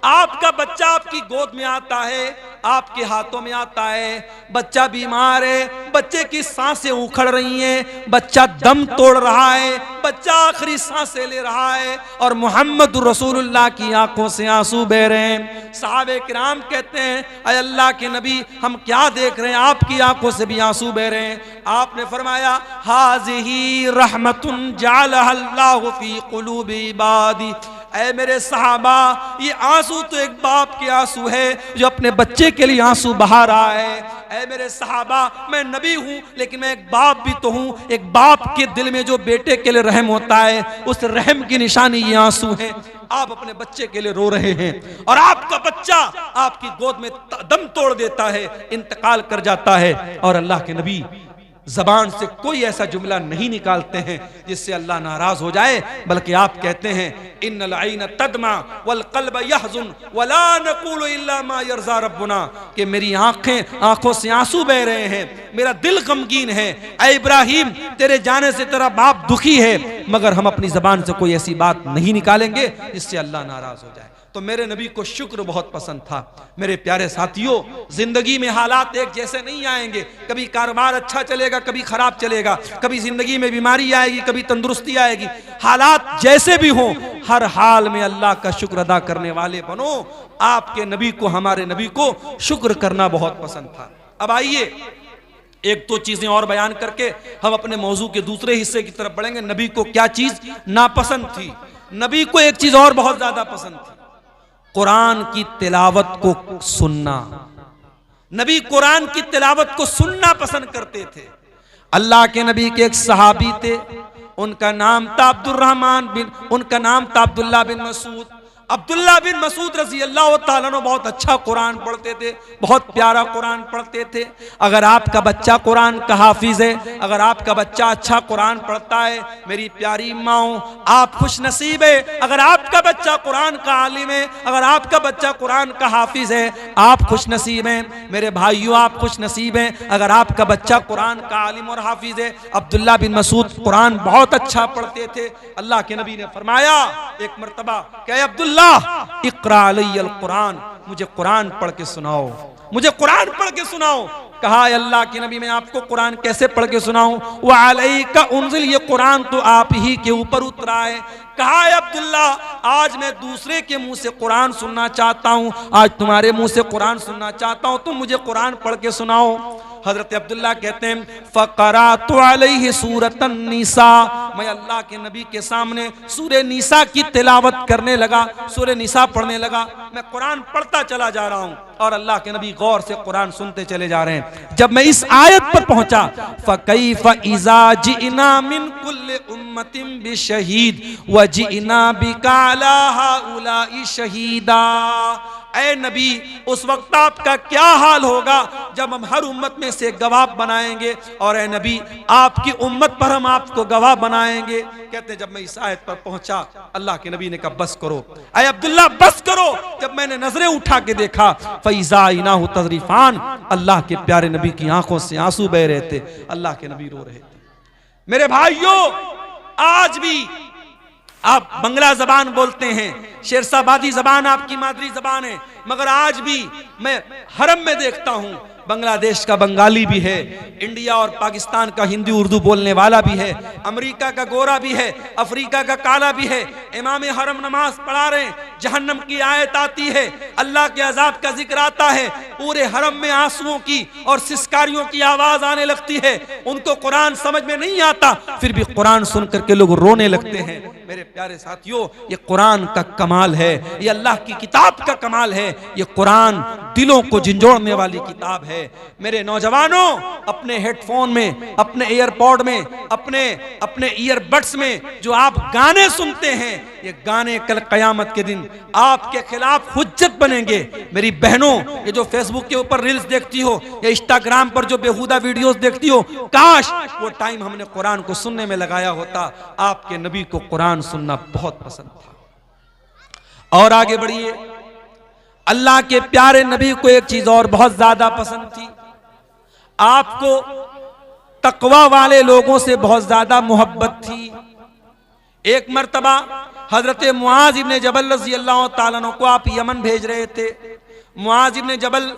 आपका बच्चा आपकी गोद में आता है, आपके हाथों में आता है, बच्चा बीमार है, बच्चे की सांसें उखड़ रही हैं, बच्चा दम तोड़ रहा है, बच्चा आखिरी सांसें ले रहा है और मोहम्मद रसूलुल्लाह की आंखों से आंसू बह रहे हैं। सहाबे किराम कहते हैं, अय अल्लाह के नबी, हम क्या देख रहे हैं, आपकी आंखों से भी आंसू बह रहे हैं। आपने फरमाया, हाज़िही रहमतुन जअलहा अल्लाहु फी क़ुलूबि इबादी। ऐ मेरे सहाबा, ये आंसू तो एक बाप के आंसू है जो अपने बच्चे के लिए आंसू बहा रहा है। ऐ मेरे सहाबा, मैं नबी हूं लेकिन मैं एक बाप भी तो हूं। एक बाप के दिल में जो बेटे के लिए रहम होता है, उस रहम की निशानी ये आंसू है। आप अपने बच्चे के लिए रो रहे हैं और आपका बच्चा आपकी गोद में दम तोड़ देता है, इंतकाल कर जाता है। और अल्लाह के नबी जबान से कोई ऐसा जुमला नहीं निकालते हैं जिससे अल्लाह नाराज हो जाए, बल्कि आप कहते हैं, इन्नल ऐन तदमा वल क़ल्ब यहज़ुन वला नक़ूलु इल्ला मा यरज़ा रब्बुना, कि मेरी आंखों से आंसू बह रहे हैं, मेरा दिल गमगीन है। ऐ इब्राहिम, तेरे जाने से तेरा बाप दुखी है, मगर हम अपनी जबान से कोई ऐसी बात नहीं निकालेंगे जिससे अल्लाह नाराज हो जाए। तो मेरे नबी को शुक्र बहुत पसंद था। मेरे प्यारे साथियों, जिंदगी में हालात एक जैसे नहीं आएंगे, कभी कारोबार अच्छा चलेगा, कभी खराब चलेगा, कभी जिंदगी में बीमारी आएगी, कभी तंदुरुस्ती आएगी। हालात जैसे भी हों, हर हाल में अल्लाह का शुक्र अदा करने वाले बनो। आपके नबी को, हमारे नबी को शुक्र करना बहुत पसंद था। अब आइए 1-2 चीजें और बयान करके हम अपने मौजू के दूसरे हिस्से की तरफ बढ़ेंगे। नबी को क्या चीज नापसंद थी? नबी को एक चीज और बहुत ज्यादा पसंद थी, कुरान की तिलावत को सुनना। नबी कुरान की तिलावत को सुनना पसंद करते थे। अल्लाह के नबी के एक सहाबी थे, उनका नाम था अब्दुल्लाह बिन मसूद। अब्दुल्ला बिन मसूद रजी अल्लाह ताला अन्हु बहुत अच्छा कुरान पढ़ते थे, बहुत प्यारा कुरान पढ़ते थे। अगर आपका बच्चा कुरान का हाफिज है, अगर आपका बच्चा अच्छा कुरान पढ़ता है, मेरी प्यारी माओ, आप खुश नसीब है। अगर आपका बच्चा कुरान का आलिम है, अगर आपका बच्चा कुरान का हाफिज है, आप खुश नसीब हैं। मेरे भाइयों, आप खुश नसीब हैं अगर आपका बच्चा कुरान का आलिम और हाफिज है। अब्दुल्ला बिन मसूद कुरान बहुत अच्छा पढ़ते थे। अल्लाह के नबी ने फरमाया एक मरतबा, क्या अब्दुल्ला इक़रा अलैयल कुरान, मुझे कुरान पढ़ के सुनाओ, मुझे कुरान पढ़ के सुनाओ। कहा, अल्लाह के नबी, मैं आपको कुरान कैसे पढ़ के सुनाऊं? व अलैका उन्ज़िल, ये कुरान तो आप ही के ऊपर उतरा है। कहा, अब्दुल्ला, आज मैं दूसरे के मुंह से कुरान सुनना चाहता हूं, आज तुम्हारे मुंह से कुरान सुनना चाहता हूं, तुम मुझे कुरान पढ़ के सुनाओ। हजरत अब्दुल्ला कहते हैं, फ़क़रातु अलैहि सूरतन निसा, मैं अल्लाह के नबी के सामने सूरे निसा की तिलावत करने लगा, सूरे निसा पढ़ने लगा। मैं कुरान पढ़ता चला जा रहा हूँ और अल्लाह के नबी गौर से कुरान सुनते चले जा रहे हैं। जब मैं इस आयत पर पहुंचा, फ़कैफ़ इज़ा जिअना मिन कुल्लि उम्मतिन बिशहीद व जिअना बिका अला हाउलाइ शहीदा। ऐ नबी, उस वक्त आपका क्या हाल होगा जब हम हर उम्मत में से गवाह बनाएंगे, और ऐ नबी, आपकी उम्मत पर हम आपको गवाह बनाएंगे। कहते जब मैं इस आयत पर पहुंचा, अल्लाह के नबी ने कहा, बस करो ऐ अब्दुल्ला, बस करो। जब मैंने नजरें उठा के देखा, फैज़ा इनाहु तज़रीफान, अल्लाह के प्यारे नबी की आंखों से आंसू बह रहे थे, अल्लाह के नबी रो रहे थे। मेरे भाइयों, आज भी आप बंगला जबान बोलते हैं, शेरशाबादी जबान आपकी मादरी जबान है, मगर आज भी मैं हरम में देखता हूं बांग्लादेश का बंगाली भी है, इंडिया और पाकिस्तान का हिंदी उर्दू बोलने वाला भी है, अमेरिका का गोरा भी है, अफ्रीका का काला भी है। इमाम हरम नमाज पढ़ा रहे हैं, जहन्नम की आयत आती है, अल्लाह के अजाब का जिक्र आता है, पूरे हरम में आंसुओं की और सिसकारियों की आवाज आने लगती है। उनको कुरान समझ में नहीं आता, फिर भी कुरान सुन करके लोग रोने लगते हैं। मेरे प्यारे साथियों, ये कुरान का कमाल है, ये अल्लाह की किताब का कमाल है। ये कुरान दिलों को झंझोड़ने वाली किताब है। मेरे नौजवानों, अपने हेडफोन में, अपने एयरपॉड में, अपने ईयरबड्स में जो आप गाने सुनते हैं, ये गाने कल कयामत के दिन आपके खिलाफ हुज्जत बनेंगे। मेरी बहनों, ये जो फेसबुक के ऊपर रील्स देखती हो या इंस्टाग्राम पर जो बेहुदा वीडियोस देखती हो, काश वो टाइम हमने कुरान को सुनने में लगाया होता। आपके नबी को कुरान सुनना बहुत पसंद था। और आगे बढ़िए, अल्लाह के प्यारे नबी को एक चीज और बहुत ज्यादा पसंद थी, आपको तकवा वाले लोगों से बहुत ज्यादा मोहब्बत थी। एक मर्तबा हजरत मुआज इब्ने जबल रज़ी अल्लाह ताला अन्हु को आप यमन भेज रहे थे। मुआज इब्ने जबल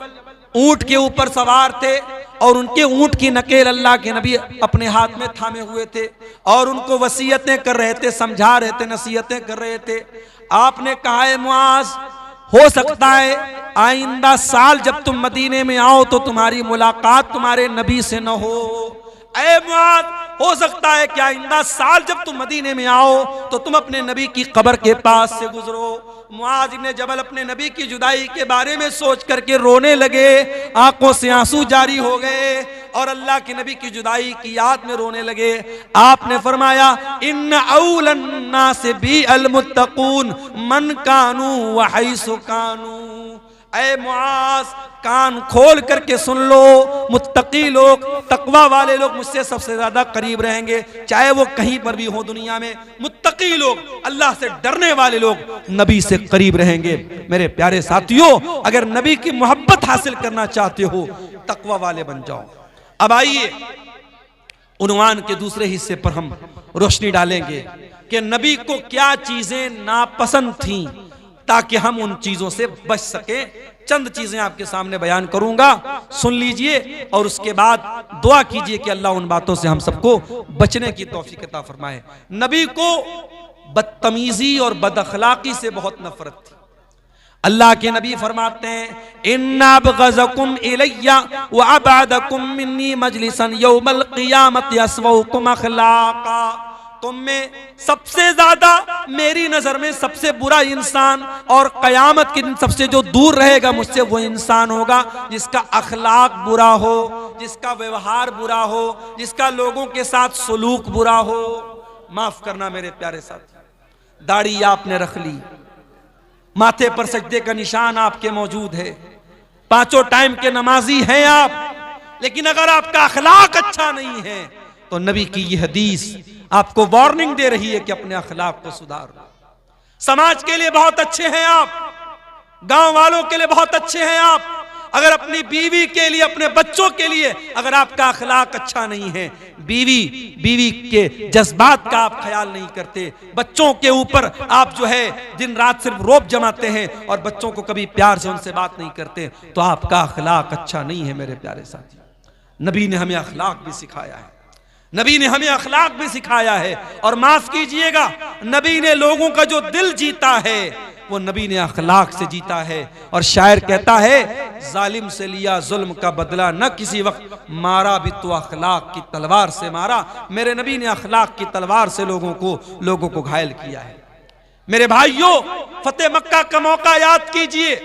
ऊंट के ऊपर सवार थे और उनके ऊंट की नकेल अल्लाह के नबी अपने हाथ में थामे हुए थे और उनको वसीयतें कर रहे थे, समझा रहे थे, नसीहतें कर रहे थे। आपने कहा है मुआज, हो सकता है आइंदा साल जब तुम मदीने में आओ तो तुम्हारी मुलाकात तुम्हारे नबी से न हो। ऐ मुआज, हो सकता है कि आइंदा साल जब तुम मदीने में आओ तो तुम अपने नबी की कब्र के पास से गुजरो। मुआज इब्ने जबल अपने नबी की जुदाई के बारे में सोच करके रोने लगे, आंखों से आंसू जारी हो गए और अल्लाह के नबी की जुदाई की याद में रोने लगे। आपने फरमाया, इन्न औलन नास बी अल मुत्तकून मन कानू व हैसु कानू। ऐ मुआज, कान खोल करके सुन लो, मुत्तकी लोग, तकवा वाले लोग मुझसे सबसे ज्यादा करीब रहेंगे, चाहे वो कहीं पर भी हो दुनिया में। मुत्तकी लोग, अल्लाह से डरने वाले लोग नबी से करीब रहेंगे। मेरे प्यारे साथियों, अगर नबी की मोहब्बत हासिल करना चाहते हो, तकवा वाले बन जाओ। अब आइए उन्वान के दूसरे हिस्से पर हम रोशनी डालेंगे कि नबी को क्या चीजें नापसंद थीं ताकि हम उन चीजों से बच सके। चंद चीजें आपके सामने बयान करूंगा, सुन लीजिए और उसके बाद दुआ कीजिए कि अल्लाह उन बातों से हम सबको बचने की तौफीक अता फरमाए। नबी को बदतमीजी और बदअखलाकी से बहुत नफरत थी। अल्लाह के नबी फरमाते हैं, इन्ना बगज़कुम इलैया व अबअदकुम मिन्नी मजलिसन यौमल क़ियामत यसवउकुम अखलाका। तुम में सबसे ज्यादा मेरी नजर में सबसे बुरा इंसान और कयामत के दिन सबसे जो दूर रहेगा मुझसे वो इंसान होगा जिसका अखलाक बुरा हो, जिसका व्यवहार बुरा हो, जिसका लोगों के साथ सलूक बुरा हो। माफ करना मेरे प्यारे साथी, दाढ़ी आपने रख ली, माथे पर सजदे का निशान आपके मौजूद है, पांचों टाइम के नमाजी हैं आप, लेकिन अगर आपका अखलाक अच्छा नहीं है तो नबी की ये हदीस आपको वार्निंग दे रही है कि अपने अखलाक को सुधारो। समाज के लिए बहुत अच्छे हैं आप, गांव वालों के लिए बहुत अच्छे हैं आप, अगर अपनी बीवी के लिए, अपने बच्चों के लिए अगर आपका अखलाक अच्छा नहीं है, बीवी के जज्बात का आप ख्याल नहीं करते, बच्चों के ऊपर आप जो है दिन रात सिर्फ रौब जमाते हैं और बच्चों को कभी प्यार से उनसे बात नहीं करते, तो आपका अखलाक अच्छा नहीं है। मेरे प्यारे साथी, नबी ने हमें अखलाक भी सिखाया है, नबी ने हमें अखलाक भी सिखाया है। और माफ कीजिएगा, नबी ने लोगों का जो दिल जीता है वो नबी ने अखलाक से जीता है। और शायर कहता है, जालिम से लिया जुल्म का बदला, न किसी वक्त मारा भी तो अखलाक की तलवार से मारा। मेरे नबी ने अखलाक की तलवार से लोगों को घायल किया है। मेरे भाइयों, फतेह मक्का का मौका याद कीजिए,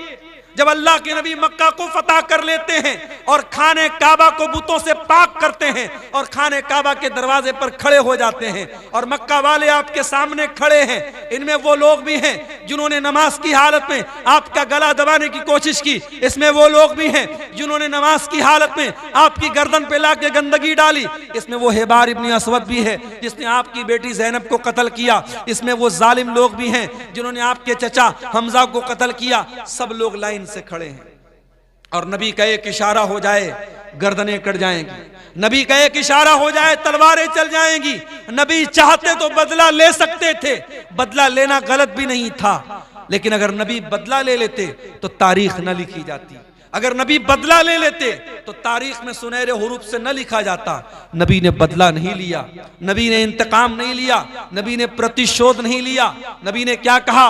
जब अल्लाह के नबी मक्का को फतह कर लेते हैं और खाने काबा को बुतों से पाक करते हैं और खाने काबा के दरवाजे पर खड़े हो जाते हैं और मक्का वाले आपके सामने खड़े हैं। इनमें वो लोग भी हैं जिन्होंने नमाज की हालत में आपका गला दबाने की कोशिश की, इसमें वो लोग भी हैं जिन्होंने नमाज की हालत में आपकी गर्दन पे लाके गंदगी डाली, इसमें वो हिबार इब्न असवद भी है जिसने आपकी बेटी ज़ैनब को कत्ल किया, इसमें वो जालिम लोग भी हैं जिन्होंने आपके चचा हमजा को कत्ल किया। सब लोग लाइन से खड़े हैं और नबी का एक इशारा हो जाए गर्दनें कट जाएंगी, नबी का एक इशारा हो जाए तलवारें चल जाएंगी। नबी चाहते तो बदला ले सकते थे, बदला लेना गलत भी नहीं था, लेकिन अगर नबी बदला ले लेते तो तारीख न लिखी जाती। अगर नबी बदला ले लेते तो तारीख में सुनहरे हुरूफ से न लिखा जाता। नबी ने बदला नहीं लिया, नबी ने इंतकाम नहीं लिया, नबी ने प्रतिशोध नहीं लिया। नबी ने क्या कहा?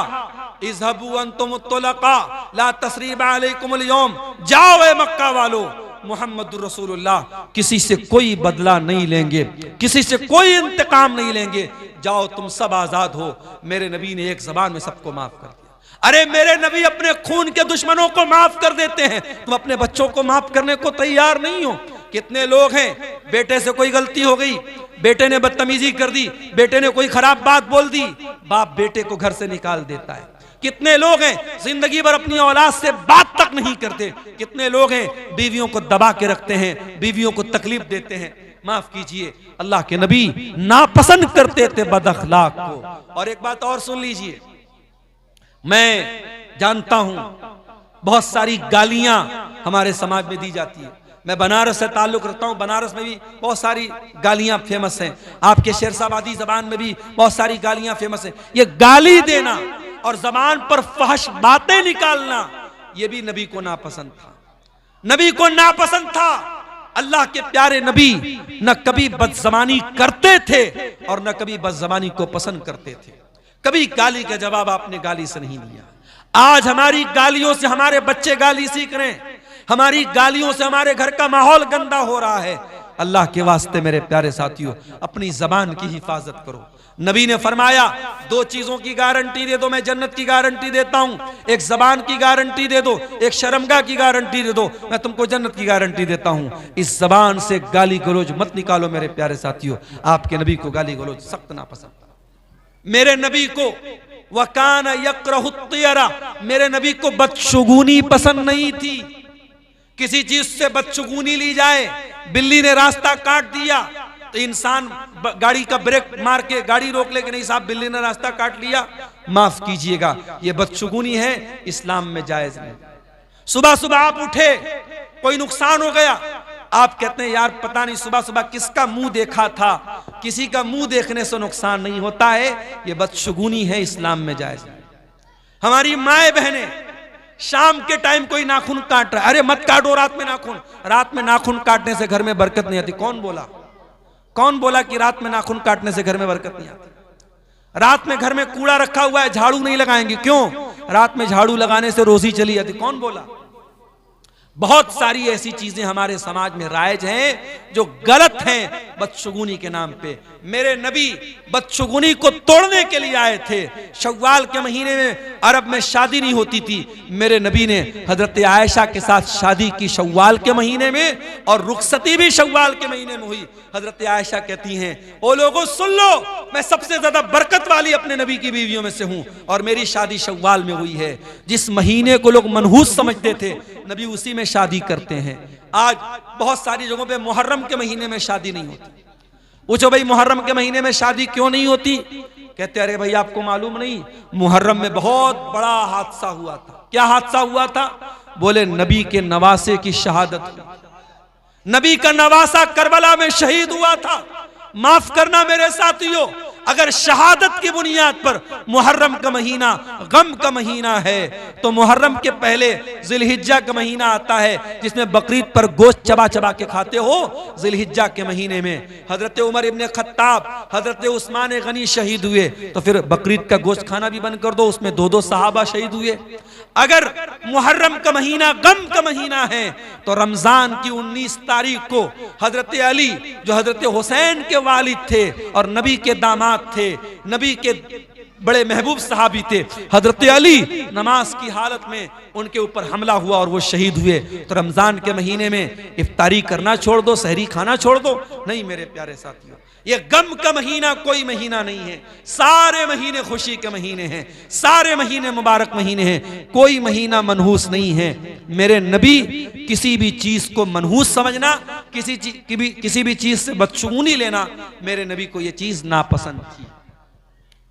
इज़हबू अंतुम तुलका ला तसरीबा अलैकुमुल यौम, जाओ ए मक्का वालो, मुहम्मदुर रसूलुल्लाह किसी से कोई बदला नहीं लेंगे, किसी से कोई इंतकाम नहीं लेंगे, जाओ तुम सब आजाद हो। मेरे नबी ने एक ज़बान में सबको माफ कर दिया। अरे मेरे नबी अपने खून के दुश्मनों को माफ कर देते हैं, तुम अपने बच्चों को माफ करने को तैयार नहीं हो। कितने लोग हैं, बेटे से कोई गलती हो गई, बेटे ने बदतमीजी कर दी, बेटे ने कोई खराब बात बोल दी, बाप बेटे को घर से निकाल देता है। कितने लोग हैं जिंदगी भर अपनी औलाद से बात तक नहीं करते। कितने लोग हैं बीवियों को दबा के रखते हैं, बीवियों को तकलीफ देते हैं। माफ कीजिए, अल्लाह के नबी नापसंद करते थे बद अखलाक को। और एक बात और सुन लीजिए, मैं जानता हूं बहुत सारी गालियां हमारे समाज में दी जाती है। मैं बनारस से ताल्लुक रखता हूं, बनारस में भी बहुत सारी गालियां फेमस हैं, आपके शेरशाबादी जबान में भी बहुत सारी गालियां फेमस हैं। ये गाली देना और जबान पर फहश बातें निकालना, यह भी नबी को नापसंद था। नबी को नापसंद था। अल्लाह के प्यारे नबी न कभी बदजबानी करते थे और न कभी बदजबानी को पसंद करते थे। कभी गाली का जवाब आपने गाली से नहीं लिया। आज हमारी गालियों से हमारे बच्चे गाली सीख रहे हैं, हमारी गालियों से हमारे घर का माहौल गंदा हो रहा है। अल्लाह के वास्ते मेरे प्यारे साथियों, अपनी जबान की हिफाजत करो। नबी ने फरमाया, दो चीजों की गारंटी दे दो, मैं जन्नत की गारंटी देता हूं। एक जबान की गारंटी दे दो, एक शर्मगाह की गारंटी दे दो, मैं तुमको जन्नत की गारंटी देता हूं। इस जबान से गाली गलौज मत निकालो मेरे प्यारे साथियों। आपके नबी को गाली गलौज सख्त नापसंद था। मेरे नबी को वकान यकरहु तियरा, मेरे नबी को बदशुगुनी पसंद नहीं थी। किसी चीज से बदशुगुनी ली जाए, बिल्ली ने रास्ता काट दिया तो इंसान गाड़ी का ब्रेक मार के गाड़ी रोक ले कि नहीं साहब बिल्ली ने रास्ता काट लिया, माफ कीजिएगा, ये बदशुगुनी है, इस्लाम में जायज नहीं। सुबह सुबह आप उठे, कोई नुकसान हो गया, आप कहते हैं यार पता नहीं सुबह सुबह किसका मुंह देखा था। किसी का मुंह देखने से नुकसान नहीं होता है, ये बदशुगुनी है, इस्लाम में जायज नहीं। हमारी माए बहनें शाम के टाइम कोई नाखून काट रहा है, अरे मत काटो रात में नाखून, रात में नाखून काटने से घर में बरकत नहीं आती। कौन बोला? कौन बोला कि रात में नाखून काटने से घर में बरकत नहीं आती? रात में घर में कूड़ा रखा हुआ है, झाड़ू नहीं लगाएंगे, क्यों? रात में झाड़ू लगाने से रोजी चली जाती। कौन बोला? बहुत सारी ऐसी चीजें हमारे समाज में राइज हैं जो गलत हैं बदशुगुनी के नाम पे। मेरे नबी बदशुगुनी को तोड़ने के लिए आए थे। शव्वाल के महीने में अरब में शादी नहीं होती थी, मेरे नबी ने हजरत आयशा के साथ शादी की शव्वाल के महीने में, और रुखसती भी शव्वाल के महीने में हुई। हजरत आयशा कहती हैं, ओ लोगों सुन लो, मैं सबसे ज्यादा बरकत वाली अपने नबी की बीवियों में से हूं और मेरी शादी शव्वाल में हुई है। जिस महीने को लोग मनहूस समझते थे, नबी उसी में शादी करते हैं। आज बहुत सारी जगहों पे मुहर्रम के महीने में शादी नहीं होती। पूछो भाई मुहर्रम के महीने में शादी क्यों नहीं होती? कहते अरे भाई आपको मालूम नहीं, मुहर्रम में बहुत बड़ा हादसा हुआ था। क्या हादसा हुआ था? बोले नबी के नवासे की शहादत हुई। नबी का नवासा करबला में शहीद हुआ था। माफ करना मेरे साथियों, अगर शहादत की बुनियाद पर मुहर्रम का महीना गम का महीना है, तो मुहर्रम के पहले जिलहिज्जा का महीना आता है जिसमें बकरीद पर गोश्त चबा चबा के खाते हो। जिलहिज्जा के महीने में हजरत उमर इब्ने खत्ताब, हजरत उस्मान गनी शहीद हुए, तो फिर बकरीद का गोश्त खाना भी बंद कर दो, उसमें 2-2 सहाबा शहीद हुए। अगर मुहर्रम का महीना गम का महीना है, तो रमजान की 19 तारीख को हजरत अली जो हजरत हुसैन के वालिद थे और नबी के दामाद थे, नबी के बड़े महबूब सहाबी थे, हजरत अली नमाज की हालत में उनके ऊपर हमला हुआ और वो शहीद हुए। तो रमजान के महीने में इफ्तारी करना छोड़ दो, सहरी खाना छोड़ दो? नहीं मेरे प्यारे साथियों, ये गम का महीना कोई महीना नहीं है। सारे महीने खुशी के महीने हैं, सारे महीने मुबारक महीने हैं, कोई महीना मनहूस नहीं है। मेरे नबी किसी भी चीज को मनहूस समझना, किसी भी चीज से बदशुगुनी लेना, मेरे नबी को यह चीज नापसंद थी।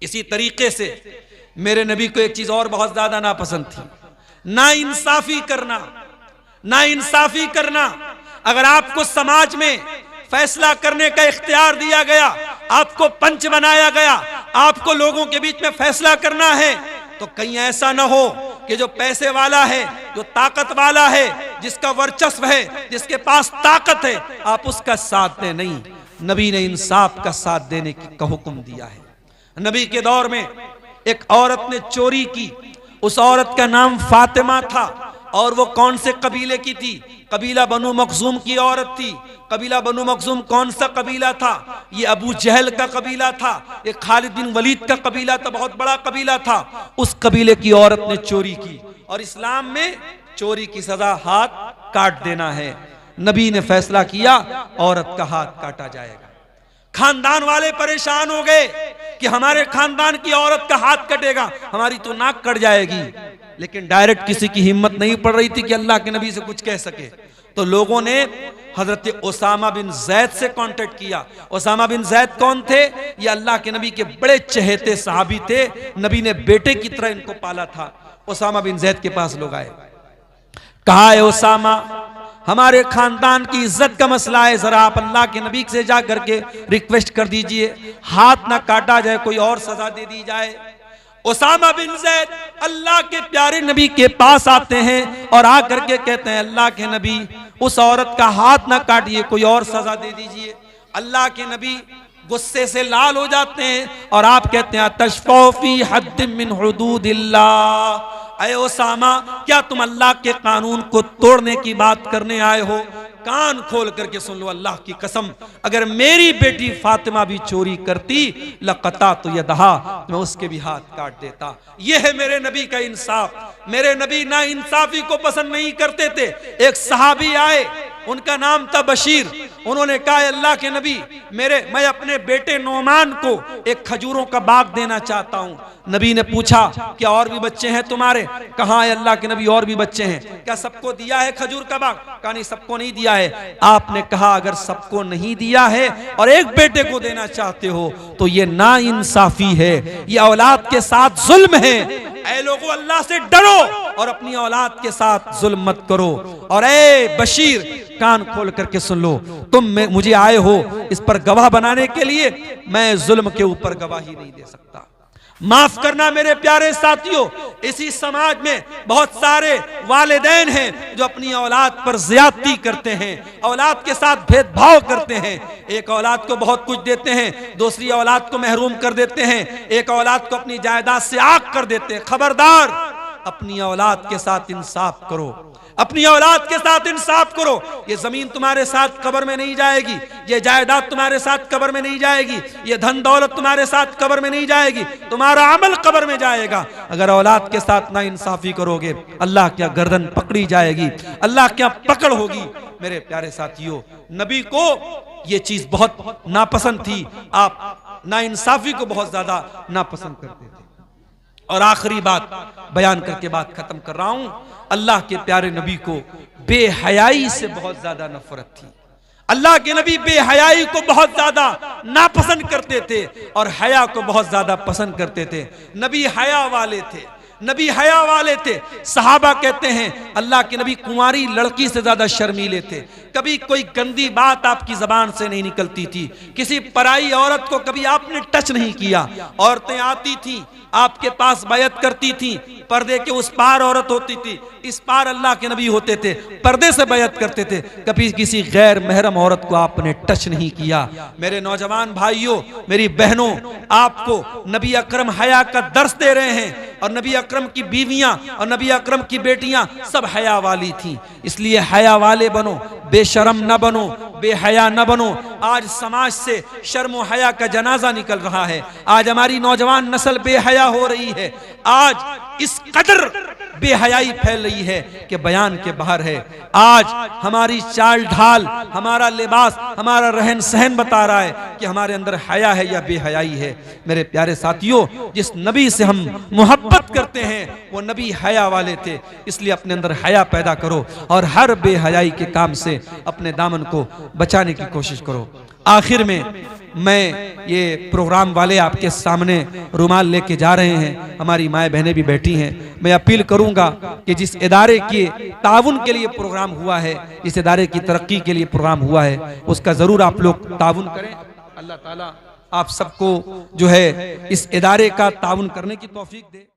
इसी तरीके से मेरे नबी को एक चीज और बहुत ज्यादा नापसंद थी, ना इंसाफी करना। ना इंसाफी करना, अगर आपको समाज में फैसला करने का इख्तियार दिया गया, आपको पंच बनाया गया, आपको लोगों के बीच में फैसला करना है, तो कहीं ऐसा ना हो कि जो पैसे वाला है, जो ताकत वाला है, जिसका वर्चस्व है, जिसके पास ताकत है, आप उसका साथ दें। नहीं, नबी ने इंसाफ का साथ देने का हुक्म दिया है। नबी के दौर में एक औरत ने चोरी की। उस औरत का नाम फातिमा था और वो कौन से कबीले की थी? कबीला बनु मखजूम की औरत थी। कबीला बनु मखजूम कौन सा कबीला था? ये अबू जहल का कबीला था, ये खालिद बिन वलीद का कबीला था, बहुत बड़ा कबीला था। उस कबीले की औरत ने चोरी की और इस्लाम में चोरी की सजा हाथ काट देना है। नबी ने फैसला किया औरत का हाथ काटा जाएगा। खानदान वाले परेशान हो गए कि हमारे खानदान की औरत का हाथ कटेगा, हमारी तो नाक कट जाएगी। लेकिन डायरेक्ट किसी की हिम्मत नहीं पड़ रही थी कि अल्लाह के नबी से कुछ कह सके। तो लोगों ने हजरत ओसामा बिन जैद से कांटेक्ट किया। ओसामा बिन जैद कौन थे? ये अल्लाह के नबी के बड़े चहेते सहाबी थे। नबी ने बेटे की तरह इनको पाला था। ओसामा बिन जैद के पास लोग आए, कहा है ओसामा, हमारे खानदान की इज्जत का मसला है, जरा आप अल्लाह के नबी से जा करके रिक्वेस्ट कर दीजिए, हाथ ना काटा जाए, कोई और सजा दे दी जाए। ओसामा बिन जैद अल्लाह के प्यारे नबी के पास आते हैं और आकर के कहते हैं, अल्लाह के नबी, उस औरत का हाथ ना काटिए, कोई और सजा दे दीजिए। अल्लाह के नबी गुस्से से लाल हो जाते हैं और आप कहते हैं, तशफ़ौ फी हद्द मिन हुदूदिल्लाह, अय ओसामा, क्या तुम अल्लाह के कानून को तोड़ने की बात करने आए हो? कान खोल करके सुन लो, अल्लाह की कसम, अगर मेरी बेटी फातिमा भी चोरी करती लक़ता तो यदहा, मैं उसके भी हाथ काट देता। यह है मेरे नबी का इंसाफ। मेरे नबी ना इंसाफी को पसंद नहीं करते थे। एक सहाबी आए, उनका नाम था बशीर। उन्होंने कहा, अल्लाह के नबी, मैं अपने बेटे नोमान को एक खजूरों का बाग देना चाहता हूँ। नबी ने पूछा, क्या और भी बच्चे हैं तुम्हारे? कहा है अल्लाह के नबी, और भी बच्चे हैं। क्या सबको दिया है खजूर का बाग? कहा नहीं, सबको नहीं दिया है। आपने कहा, अगर सबको नहीं दिया है और एक बेटे को देना चाहते हो तो ये ना इंसाफी है, ये औलाद के साथ जुल्म है। ऐ लोगों, अल्लाह से डरो और अपनी औलाद के साथ जुल्म मत करो। और ऐ बशीर, कान खोल करके सुन लो, तुम मुझे आए हो इस पर गवाह बनाने के लिए, मैं जुल्म के ऊपर गवाही नहीं दे सकता। माफ करना मेरे प्यारे साथियों, इसी समाज में बहुत सारे वालिदैन हैं जो अपनी औलाद पर ज्यादती करते हैं, औलाद के साथ भेदभाव करते हैं। एक औलाद को बहुत कुछ देते हैं, दूसरी औलाद को महरूम कर देते हैं, एक औलाद को अपनी जायदाद से आग कर देते हैं। खबरदार, अपनी औलाद के साथ इंसाफ करो, अपनी औलाद के साथ इंसाफ करो। ये जमीन तुम्हारे साथ कब्र में नहीं जाएगी, ये जायदाद तुम्हारे साथ कब्र में नहीं जाएगी, ये धन दौलत तुम्हारे साथ कब्र में नहीं जाएगी, तुम्हारा अमल कब्र में जाएगा। अगर औलाद के साथ ना इंसाफी करोगे, अल्लाह क्या गर्दन पकड़ी जाएगी, अल्लाह क्या पकड़ होगी। मेरे प्यारे साथियों, नबी को ये चीज बहुत नापसंद थी। आप ना इंसाफी को बहुत ज्यादा नापसंद करते थे। और आखिरी बात बयान करके बात खत्म कर रहा हूं, अल्लाह के प्यारे नबी को बेहयाई से बहुत ज्यादा नफरत थी। अल्लाह के नबी बेहयाई को बहुत ज्यादा नापसंद करते थे और हया को बहुत ज्यादा पसंद करते थे। नबी हया वाले थे, नबी हया वाले थे। सहाबा कहते हैं, अल्लाह के नबी कुंवारी लड़की से ज्यादा शर्मीले थे। कभी कोई गंदी बात आपकी जबान से नहीं निकलती थी, किसी पराई औरत को कभी आपने टच नहीं किया। औरतें आती थी, आपके पास बैत करती थी, पर्दे के उस पार औरत होती थी, इस पार अल्लाह के नबी होते थे, पर्दे से बैत करते थे। कभी किसी गैर महरम औरत को आपने टच नहीं किया। मेरे नौजवान भाइयों, मेरी बहनों, आपको नबी अकरम हया का दर्स दे रहे हैं। और नबी अकरम की बीवियां और नबी अकरम की बेटियां सब हया वाली थी, इसलिए हया वाले बनो, बेशरम न बनो, बेहया न बनो। आज समाज से शर्म व हया का जनाजा निकल रहा है। आज हमारी नौजवान नस्ल बेहया हो रही है। आज इस कदर बेहयाई फैल रही है कि बयान के बाहर है। आज हमारी चाल ढाल, हमारा लिबास, हमारा रहन सहन बता रहा है कि हमारे अंदर हया है या बेहयाई है। मेरे प्यारे साथियों, जिस नबी से हम मोहब्बत करते हैं वो नबी हया वाले थे, इसलिए अपने अंदर हया पैदा करो और हर बेहयाई के काम से अपने दामन को बचाने की कोशिश करो। आखिर में मैं ये प्रोग्राम वाले आपके सामने रुमाल लेके जा रहे हैं, हमारी माएँ बहनें भी बैठी हैं। मैं अपील करूंगा कि जिस इदारे के ताउन के लिए प्रोग्राम हुआ है, जिस इदारे की तरक्की के लिए प्रोग्राम हुआ है, उसका जरूर आप लोग ताउन करें। अल्लाह ताला आप सबको जो है इस इदारे का ताउन करने की तौफीक दे।